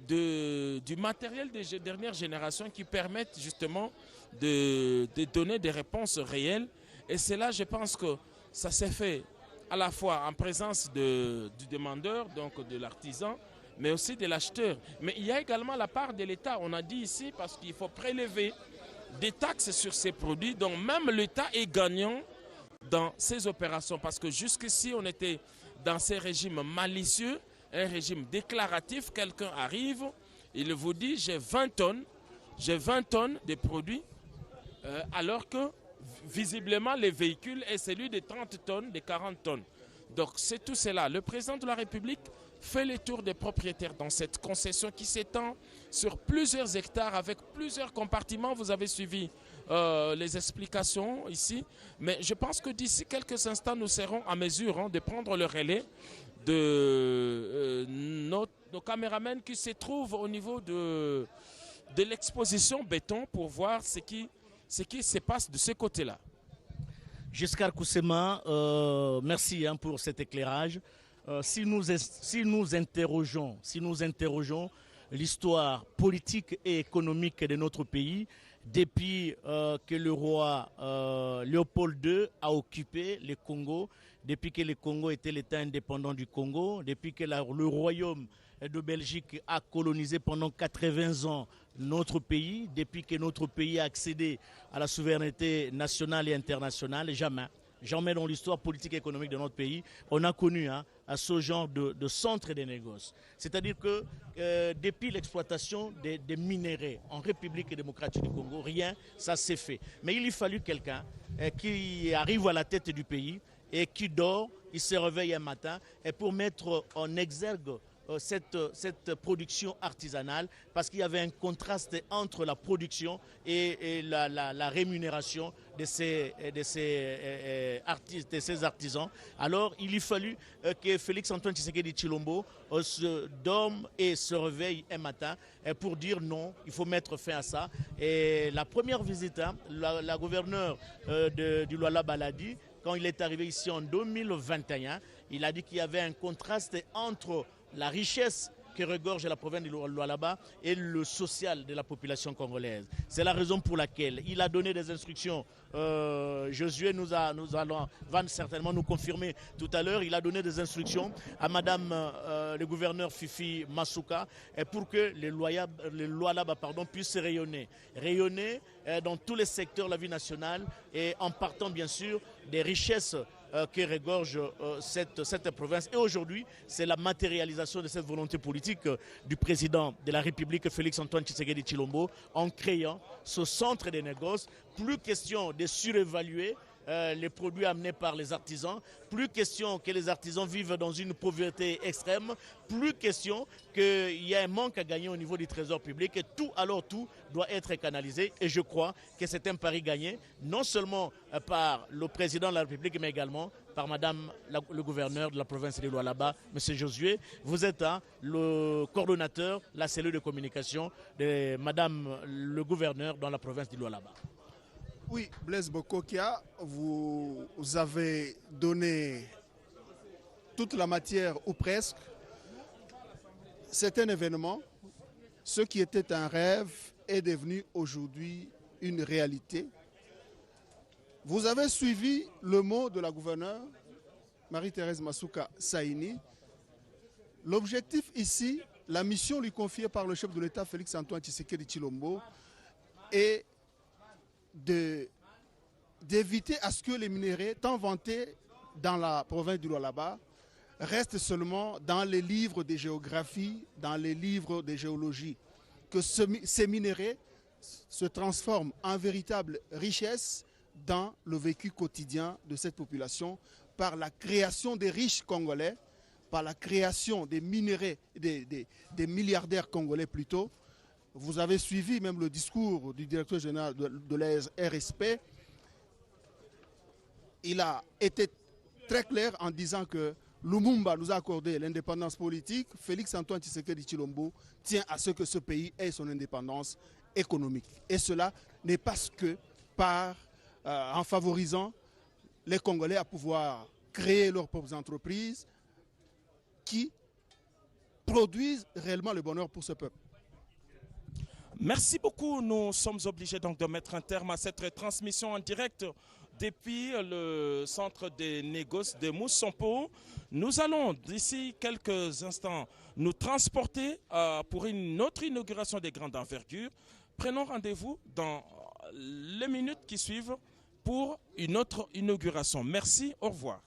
du matériel des dernières générations qui permettent justement de donner des réponses réelles. Et c'est là, je pense que ça s'est fait à la fois en présence du demandeur, donc de l'artisan, mais aussi de l'acheteur. Mais il y a également la part de l'État. On a dit ici parce qu'il faut prélever des taxes sur ces produits. Donc même l'État est gagnant dans ces opérations. Parce que jusqu'ici, on était dans ces régimes malicieux, un régime déclaratif. Quelqu'un arrive, il vous dit j'ai 20 tonnes de produits, alors que visiblement les véhicules est celui de 30 tonnes, de 40 tonnes. Donc c'est tout cela. Le président de la République fait le tour des propriétaires dans cette concession qui s'étend sur plusieurs hectares avec plusieurs compartiments. Vous avez suivi les explications ici. Mais je pense que d'ici quelques instants, nous serons en mesure de prendre le relais de nos caméramans qui se trouvent au niveau de l'exposition béton pour voir ce qui se passe de ce côté-là.
Giscard Koussema, merci pour cet éclairage. Si nous interrogeons l'histoire politique et économique de notre pays, depuis que le roi Léopold II a occupé le Congo, depuis que le Congo était l'État indépendant du Congo, depuis que le royaume de Belgique a colonisé pendant 80 ans notre pays, depuis que notre pays a accédé à la souveraineté nationale et internationale, jamais dans l'histoire politique et économique de notre pays, on a connu à ce genre de centre de négoce. C'est-à-dire que depuis l'exploitation des minéraux en République démocratique du Congo, rien, ça s'est fait. Mais il a fallu quelqu'un qui arrive à la tête du pays et qui dort, il se réveille un matin et pour mettre en exergue cette production artisanale, parce qu'il y avait un contraste entre la production et la rémunération de ces artisans. Alors il a fallu que Félix-Antoine Tshisekedi Tshilombo se dorme et se réveille un matin pour dire non, il faut mettre fin à ça. Et la première visite, la gouverneure du Lualaba l'a dit, quand il est arrivé ici en 2021, il a dit qu'il y avait un contraste entre la richesse que regorge la province du Lualaba et le social de la population congolaise. C'est la raison pour laquelle il a donné des instructions. Josué va certainement nous confirmer tout à l'heure. Il a donné des instructions à Madame le gouverneur Fifi Masuka pour que le Lualaba puisse rayonner dans tous les secteurs de la vie nationale et en partant bien sûr des richesses que regorge cette province. Et aujourd'hui, c'est la matérialisation de cette volonté politique du président de la République, Félix-Antoine Tshisekedi Tshilombo, en créant ce centre de négoce. Plus question de surévaluer les produits amenés par les artisans, plus question que les artisans vivent dans une pauvreté extrême, plus question qu'il y a un manque à gagner au niveau du trésor public et tout doit être canalisé. Et je crois que c'est un pari gagné, non seulement par le président de la République, mais également par Madame le gouverneur de la province de Lualaba, M. Josué. Vous êtes le coordonnateur, la cellule de communication de Madame le gouverneur dans la province de Lualaba.
Oui, Blaise Bokokia, vous avez donné toute la matière ou presque. C'est un événement. Ce qui était un rêve est devenu aujourd'hui une réalité. Vous avez suivi le mot de la gouverneure Marie-Thérèse Masuka Saini. L'objectif ici, la mission lui confiée par le chef de l'État Félix Antoine Tshisekedi Tshilombo est d'éviter à ce que les minéraux tant vantés dans la province du Lualaba restent seulement dans les livres de géographie, dans les livres de géologie. Que ces minéraux se transforment en véritable richesse dans le vécu quotidien de cette population par la création des riches congolais, par la création des minéraux, des milliardaires congolais plutôt. Vous avez suivi même le discours du directeur général de la RSP. Il a été très clair en disant que Lumumba nous a accordé l'indépendance politique. Félix Antoine Tshisekedi Tshilombo tient à ce que ce pays ait son indépendance économique. Et cela n'est pas que en favorisant les Congolais à pouvoir créer leurs propres entreprises qui produisent réellement le bonheur pour ce peuple.
Merci beaucoup. Nous sommes obligés donc de mettre un terme à cette retransmission en direct depuis le centre des négoces de Moussampo. Nous allons d'ici quelques instants nous transporter pour une autre inauguration des grandes envergures. Prenons rendez-vous dans les minutes qui suivent pour une autre inauguration. Merci, au revoir.